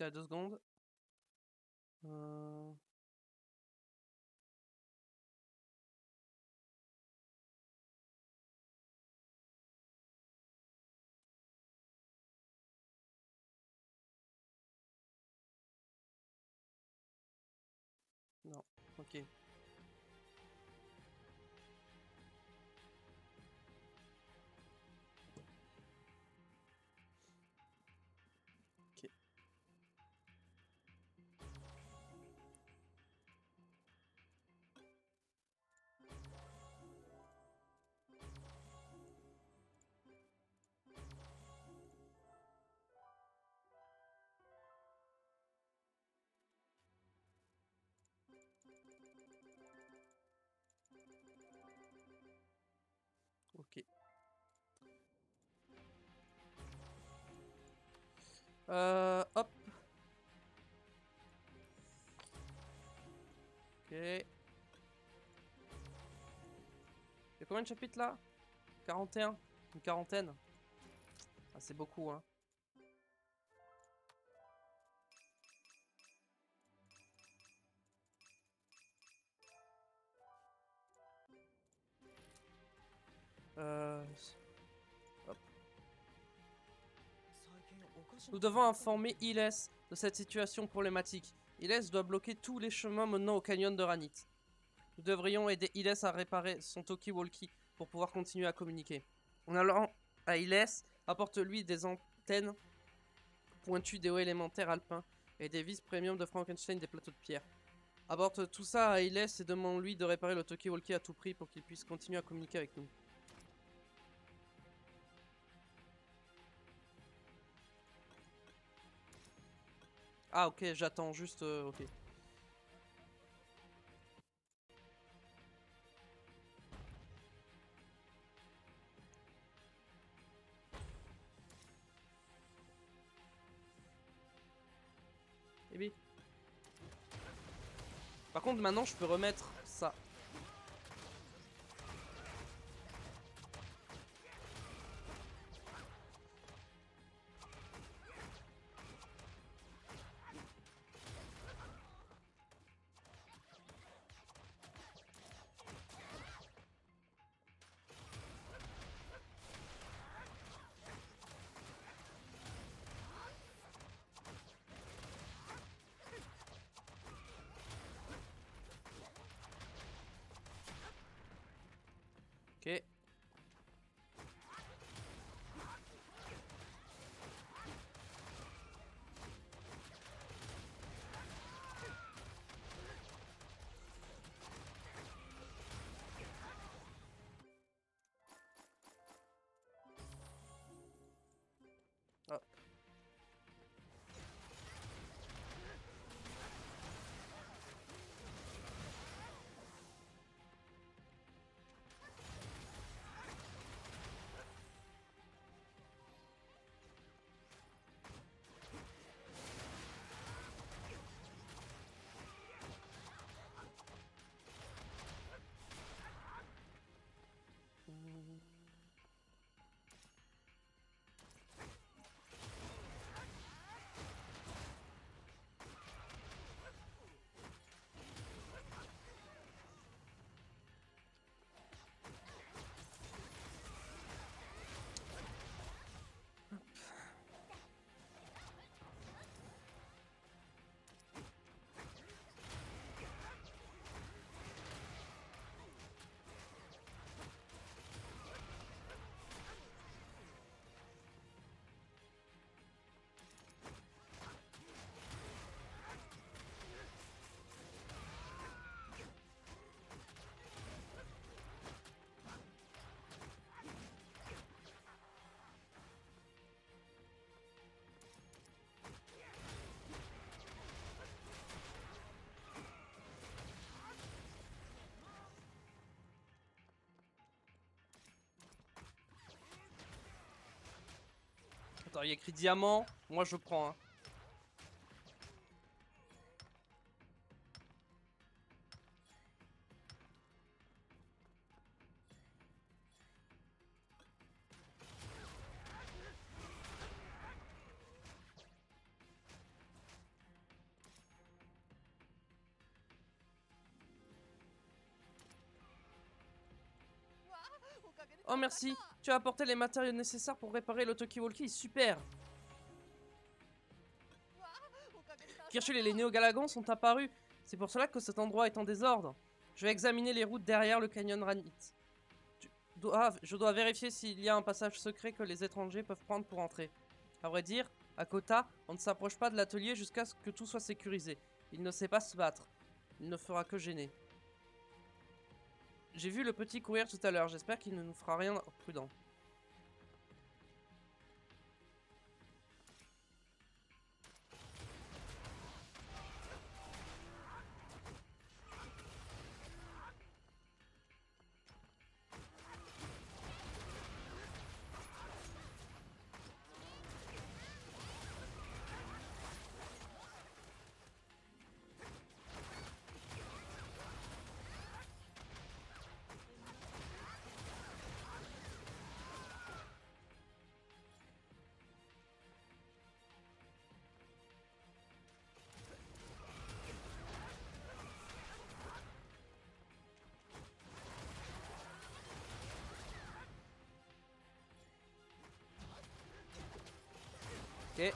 là 2 secondes. Non, ok. Ok. Ok. Hop. Ok. Il y a combien de chapitres là? 41? Une quarantaine? Ah, c'est beaucoup, hein. Hop. Nous devons informer Iles de cette situation problématique. Iles doit bloquer tous les chemins menant au canyon de Ranit. Nous devrions aider Iles à réparer son talkie-walkie pour pouvoir continuer à communiquer. En allant à Iles, apporte-lui des antennes pointues des hauts élémentaires alpins et des vis premium de Frankenstein des plateaux de pierre. Apporte tout ça à Iles et demande-lui de réparer le talkie-walkie à tout prix pour qu'il puisse continuer à communiquer avec nous. Ah ok, j'attends juste... ok. Eh bien. Par contre maintenant je peux remettre ça. Ok. Hop. Attends, il y a écrit diamant, moi je prends. Hein. Oh merci, tu as apporté les matériaux nécessaires pour réparer le Talkie-Walkie, super. Kirschel et les Néo-Galagans sont apparus. C'est pour cela que cet endroit est en désordre. Je vais examiner les routes derrière le canyon Ranit. Je dois vérifier s'il y a un passage secret que les étrangers peuvent prendre pour entrer. À vrai dire, à Kota, on ne s'approche pas de l'atelier jusqu'à ce que tout soit sécurisé. Il ne sait pas se battre. Il ne fera que gêner. J'ai vu le petit courir tout à l'heure. J'espère qu'il ne nous fera rien prudent. Ok.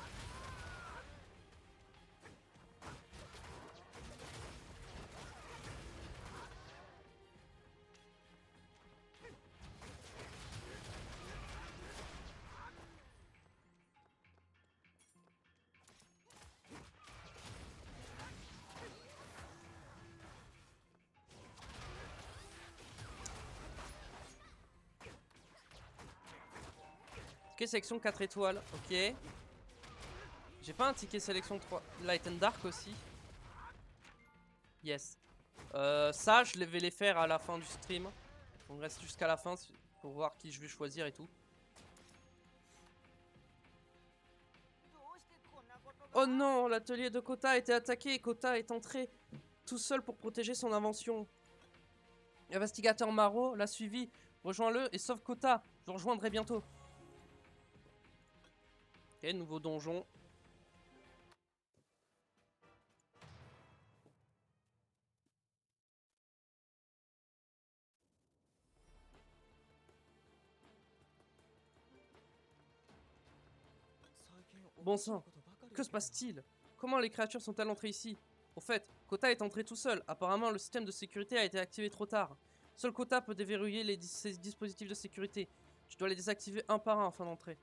Ok, sélection 4 étoiles. Ok. J'ai pas un ticket sélection 3 Light and Dark aussi. Yes. Ça, je vais les faire à la fin du stream. On reste jusqu'à la fin pour voir qui je vais choisir et tout. Oh non, l'atelier de Kota a été attaqué et Kota est entré tout seul pour protéger son invention. L'investigateur Maro l'a suivi. Rejoins-le et sauve Kota. Je le rejoindrai bientôt. Ok, nouveau donjon. Bon sang, que se passe-t-il? Comment les créatures sont-elles entrées ici? Au fait, Kota est entré tout seul. Apparemment, le système de sécurité a été activé trop tard. Seul Kota peut déverrouiller ces dispositifs de sécurité. Je dois les désactiver un par un afin d'entrer.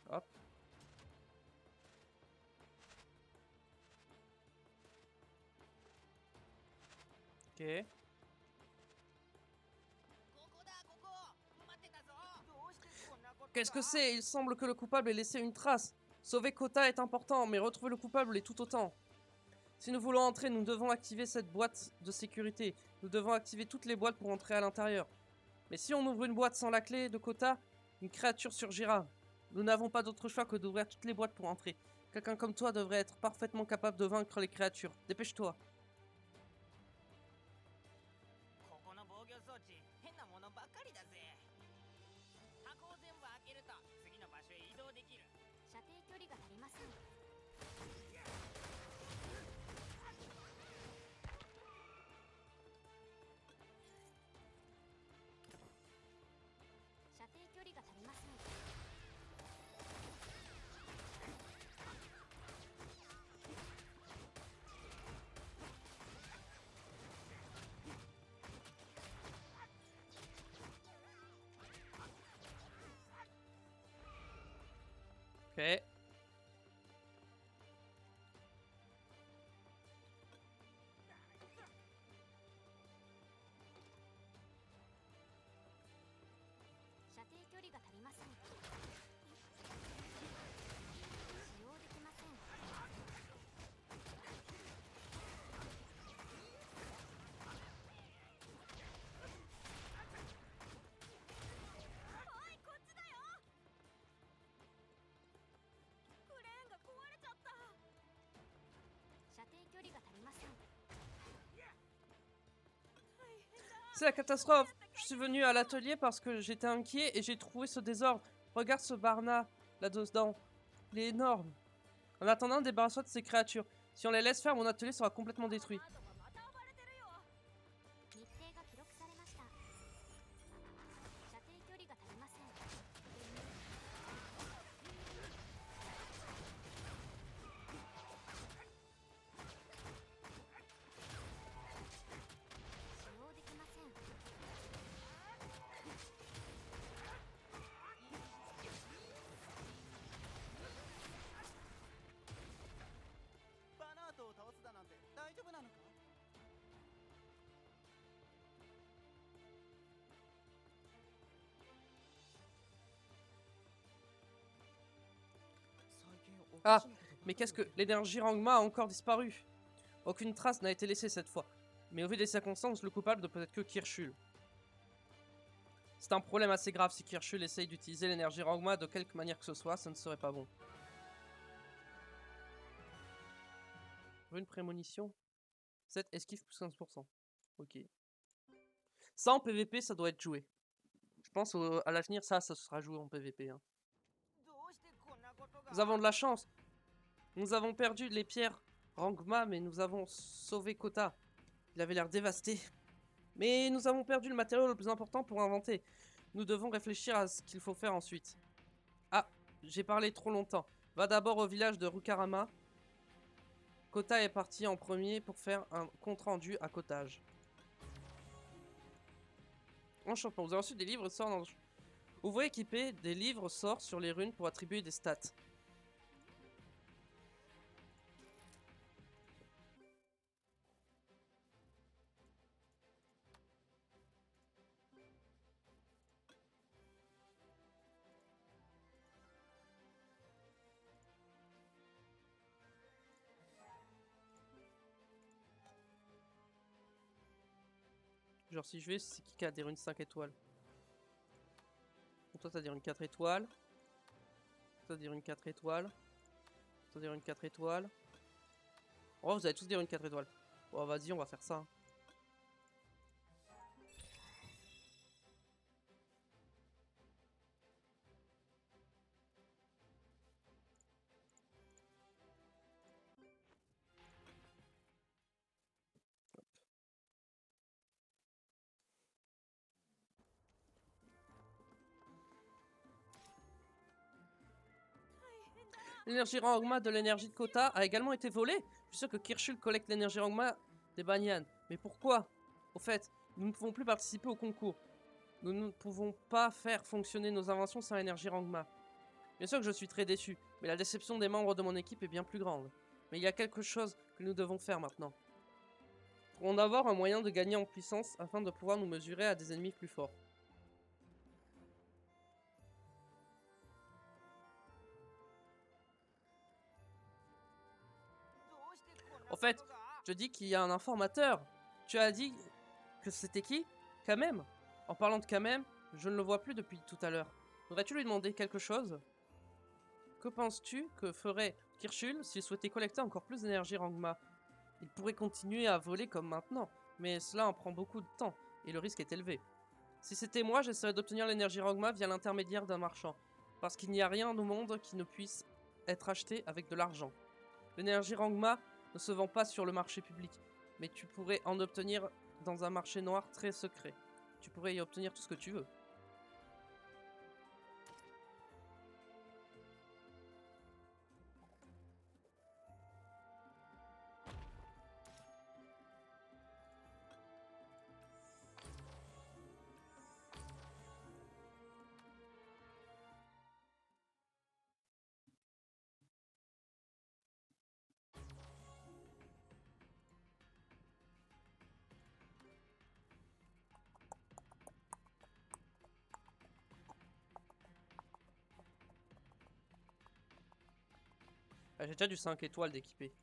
Hop. Ok. Qu'est-ce que c'est? Il semble que le coupable ait laissé une trace. Sauver Kota est important, mais retrouver le coupable l'est tout autant. Si nous voulons entrer, nous devons activer cette boîte de sécurité. Nous devons activer toutes les boîtes pour entrer à l'intérieur. Mais si on ouvre une boîte sans la clé de Kota, une créature surgira. Nous n'avons pas d'autre choix que d'ouvrir toutes les boîtes pour entrer. Quelqu'un comme toi devrait être parfaitement capable de vaincre les créatures. Dépêche-toi. Ok. C'est la catastrophe. Je suis venu à l'atelier parce que j'étais inquiet et j'ai trouvé ce désordre. Regarde ce Barna, là-dedans. Il est énorme. En attendant, débarrasse-toi de ces créatures. Si on les laisse faire, mon atelier sera complètement détruit. Ah, mais qu'est-ce que... L'énergie Rangma a encore disparu. Aucune trace n'a été laissée cette fois. Mais au vu des circonstances, le coupable ne peut être que Kirschul. C'est un problème assez grave. Si Kirschul essaye d'utiliser l'énergie Rangma de quelque manière que ce soit, ça ne serait pas bon. Une prémonition. 7 esquive plus 15%. Ok. Ça en PVP, ça doit être joué. Je pense à l'avenir, ça sera joué en PVP. Hein. Nous avons de la chance. Nous avons perdu les pierres Rangma, mais nous avons sauvé Kota. Il avait l'air dévasté. Mais nous avons perdu le matériau le plus important pour inventer. Nous devons réfléchir à ce qu'il faut faire ensuite. Ah, j'ai parlé trop longtemps. Va d'abord au village de Rukarama. Kota est parti en premier pour faire un compte-rendu à Kotage. Enchantement. Vous avez reçu des livres sorts dans... Ouvrez équipé des livres sorts sur les runes pour attribuer des stats. Genre si je vais, c'est qui a des runes 5 étoiles? Bon, toi t'as des runes 4 étoiles. Toi t'as des runes 4 étoiles. Toi des runes 4 étoiles. Oh, vous avez tous des runes 4 étoiles. Bon, vas-y, on va faire ça. L'énergie Rangma de l'énergie de Kota a également été volée. Je suis sûr que Kirschul collecte l'énergie Rangma des Banyan. Mais pourquoi? Au fait, nous ne pouvons plus participer au concours. Nous ne pouvons pas faire fonctionner nos inventions sans l'énergie Rangma. Bien sûr que je suis très déçu, mais la déception des membres de mon équipe est bien plus grande. Mais il y a quelque chose que nous devons faire maintenant. Pour en avoir un moyen de gagner en puissance afin de pouvoir nous mesurer à des ennemis plus forts. En fait, je dis qu'il y a un informateur. Tu as dit que c'était qui? Kamem. En parlant de Kamem, je ne le vois plus depuis tout à l'heure. Voudrais-tu lui demander quelque chose? Que penses-tu que ferait Kirschul s'il souhaitait collecter encore plus d'énergie Rangma? Il pourrait continuer à voler comme maintenant, mais cela en prend beaucoup de temps, et le risque est élevé. Si c'était moi, j'essaierais d'obtenir l'énergie Rangma via l'intermédiaire d'un marchand, parce qu'il n'y a rien au monde qui ne puisse être acheté avec de l'argent. L'énergie Rangma ne se vend pas sur le marché public, mais tu pourrais en obtenir dans un marché noir très secret. Tu pourrais y obtenir tout ce que tu veux. Ah, j'ai déjà du 5 étoiles d'équipé.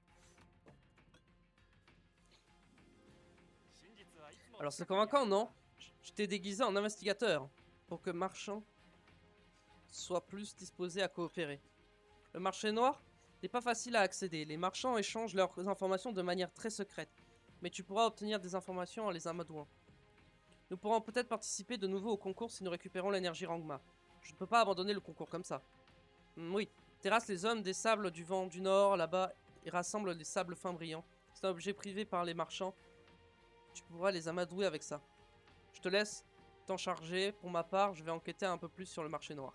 Alors c'est convaincant, non? Je t'ai déguisé en investigateur pour que marchand soit plus disposé à coopérer. Le marché noir n'est pas facile à accéder. Les marchands échangent leurs informations de manière très secrète. Mais tu pourras obtenir des informations en les amadouant. Nous pourrons peut-être participer de nouveau au concours si nous récupérons l'énergie Rangma. Je ne peux pas abandonner le concours comme ça. Oui, terrasse les hommes des sables du vent du nord là-bas et rassemble les sables fins brillants. C'est un objet privé par les marchands. Tu pourras les amadouer avec ça. Je te laisse t'en charger. Pour ma part, je vais enquêter un peu plus sur le marché noir.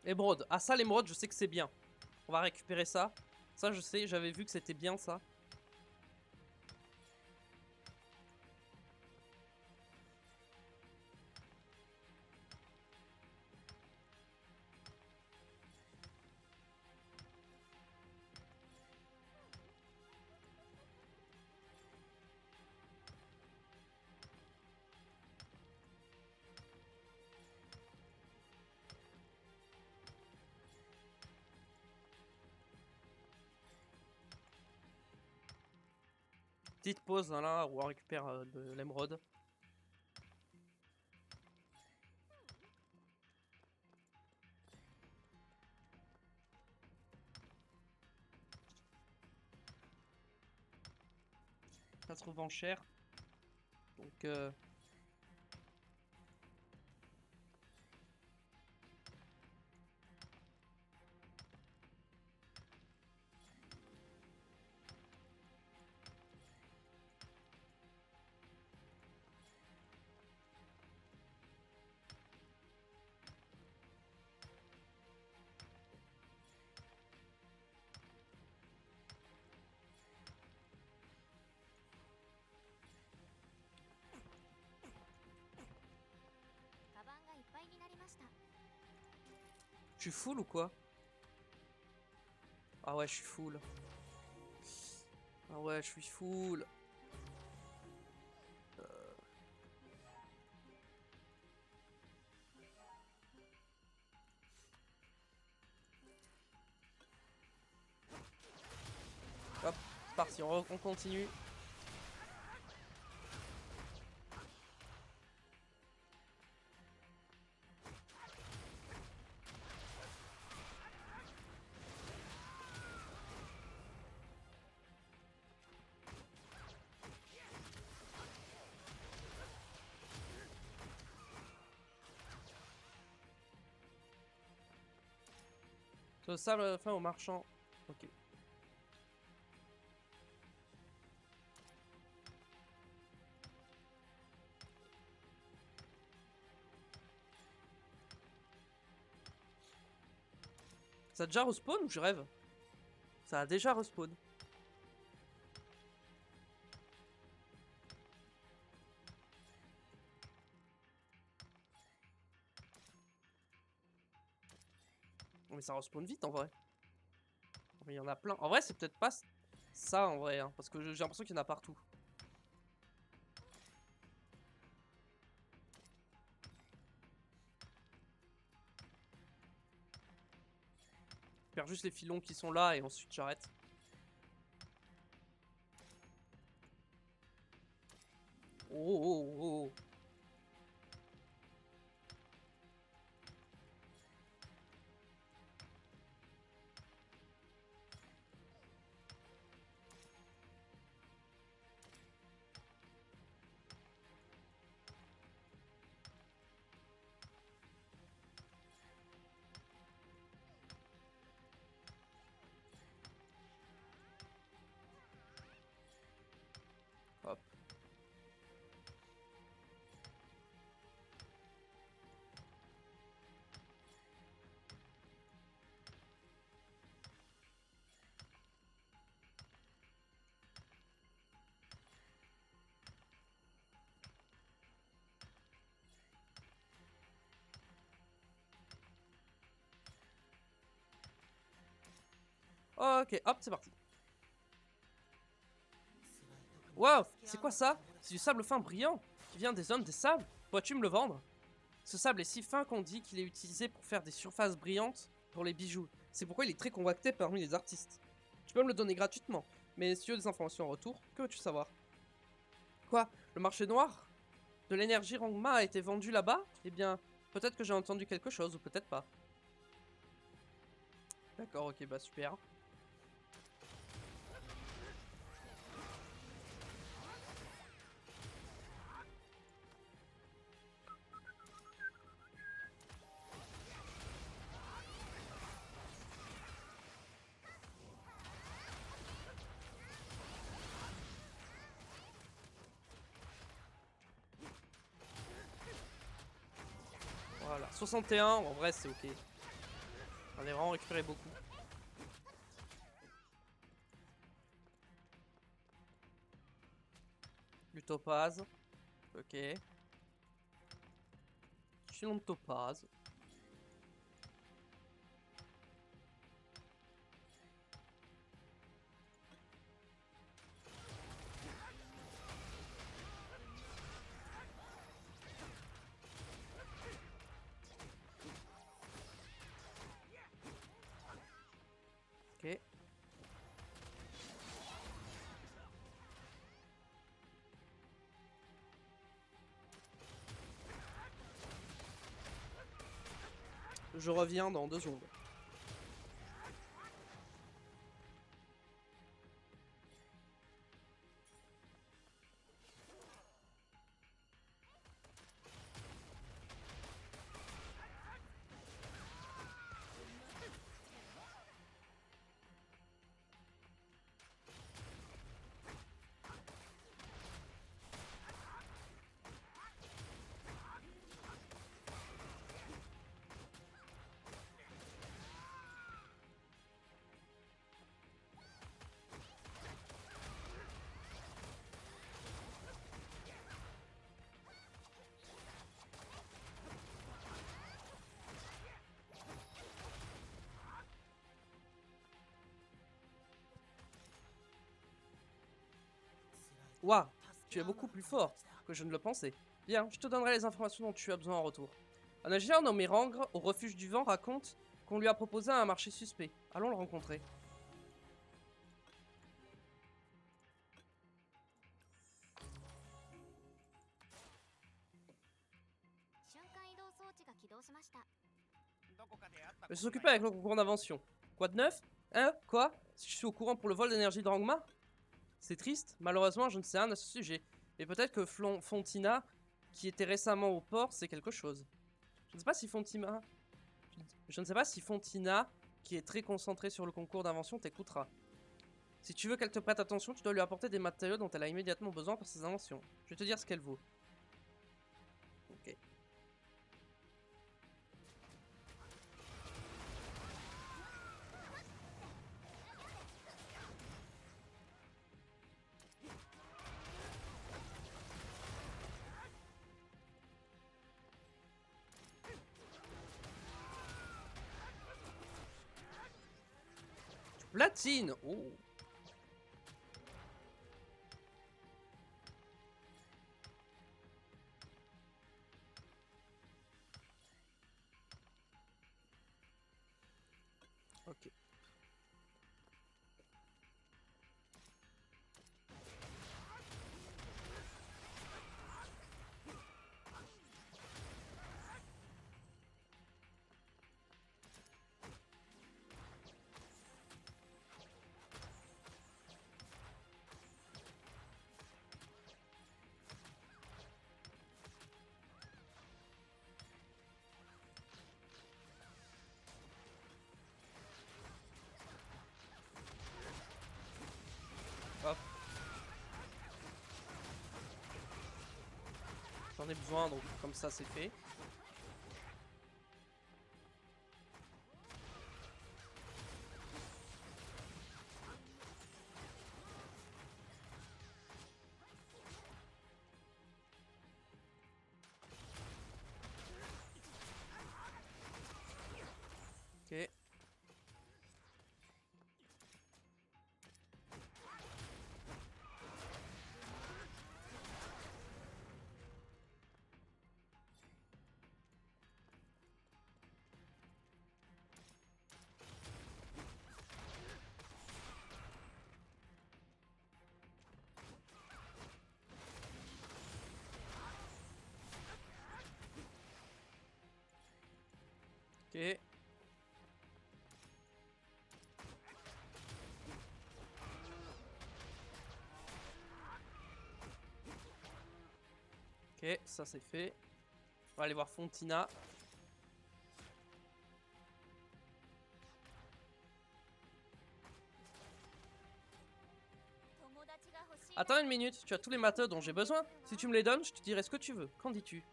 Émeraude. Ah ça l'émeraude, je sais que c'est bien. On va récupérer ça. Ça je sais, j'avais vu que c'était bien ça. Petite pause hein, là où on récupère de l'émeraude. Ça se revend cher. Donc je suis full ou quoi? Ah ouais, je suis full. Ah ouais, je suis full. Hop, c'est parti, on continue. Sur le sable fin au marchand. Ok. Ça a déjà respawn ou je rêve? Ça a déjà respawn. Mais ça respawn vite en vrai. Mais il y en a plein. En vrai, c'est peut-être pas ça en vrai. Hein, parce que j'ai l'impression qu'il y en a partout. Je perds juste les filons qui sont là et ensuite j'arrête. Oh oh oh oh. Hop. Ok, hop, c'est parti. Waouh, c'est quoi ça? C'est du sable fin brillant qui vient des zones des sables. Pourrais-tu me le vendre? Ce sable est si fin qu'on dit qu'il est utilisé pour faire des surfaces brillantes pour les bijoux. C'est pourquoi il est très convoité parmi les artistes. Tu peux me le donner gratuitement, mais si tu veux des informations en retour, que veux-tu savoir? Quoi? Le marché noir de l'énergie Rangma a été vendu là-bas? Eh bien, peut-être que j'ai entendu quelque chose, ou peut-être pas. D'accord, ok, bah super. Voilà, 61, en vrai c'est ok. On est vraiment récupéré beaucoup. Du topaz. Ok. Filon de topaz. Ok. Je reviens dans 2 secondes. Waouh, tu es beaucoup plus fort que je ne le pensais. Bien, je te donnerai les informations dont tu as besoin en retour. Un ingénieur nommé Rangre, au refuge du vent, raconte qu'on lui a proposé un marché suspect. Allons le rencontrer. Je vais s'occuper avec le concours d'invention. Quoi de neuf? Hein? Quoi? Si je suis au courant pour le vol d'énergie de Rangma? C'est triste, malheureusement je ne sais rien à ce sujet. Mais peut-être que Fontina, qui était récemment au port, c'est quelque chose. Je ne sais pas si Fontina... Je ne sais pas si Fontina, qui est très concentrée sur le concours d'invention, t'écoutera. Si tu veux qu'elle te prête attention, tu dois lui apporter des matériaux dont elle a immédiatement besoin pour ses inventions. Je vais te dire ce qu'elle vaut. Ok. Platine! Oh! Ok. Hop. J'en ai besoin, donc comme ça c'est fait. Ok. Ok. Ok, ça c'est fait. On va aller voir Fontina. Attends une minute, tu as tous les matériaux dont j'ai besoin. Si tu me les donnes, je te dirai ce que tu veux. Qu'en dis-tu?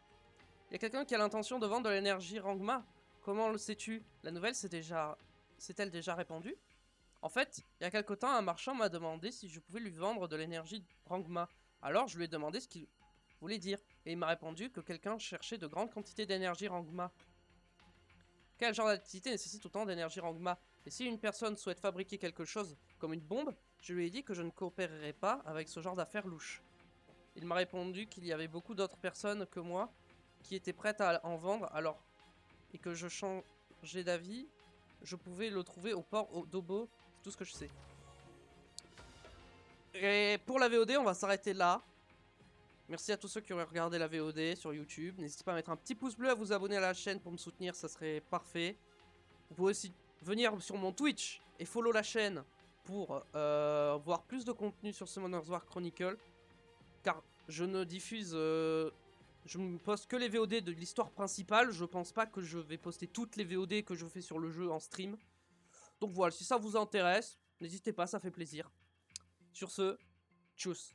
Y a quelqu'un qui a l'intention de vendre de l'énergie Rangma? Comment le sais-tu? La nouvelle s'est-elle déjà répandue? En fait, il y a quelque temps, un marchand m'a demandé si je pouvais lui vendre de l'énergie Rangma. Alors je lui ai demandé ce qu'il voulait dire. Et il m'a répondu que quelqu'un cherchait de grandes quantités d'énergie Rangma. Quel genre d'activité nécessite autant d'énergie Rangma? Et si une personne souhaite fabriquer quelque chose comme une bombe, je lui ai dit que je ne coopérerais pas avec ce genre d'affaires louches. Il m'a répondu qu'il y avait beaucoup d'autres personnes que moi qui étaient prêtes à en vendre alors et que je changeais d'avis, je pouvais le trouver au port d'Obo, c'est tout ce que je sais. Et pour la VOD, on va s'arrêter là. Merci à tous ceux qui auraient regardé la VOD sur YouTube. N'hésitez pas à mettre un petit pouce bleu, à vous abonner à la chaîne pour me soutenir, ça serait parfait. Vous pouvez aussi venir sur mon Twitch et follow la chaîne pour voir plus de contenu sur Summoners War Chronicle. Car je ne diffuse... je ne poste que les VOD de l'histoire principale. Je pense pas que je vais poster toutes les VOD que je fais sur le jeu en stream. Donc voilà, si ça vous intéresse, n'hésitez pas, ça fait plaisir. Sur ce, tchuss.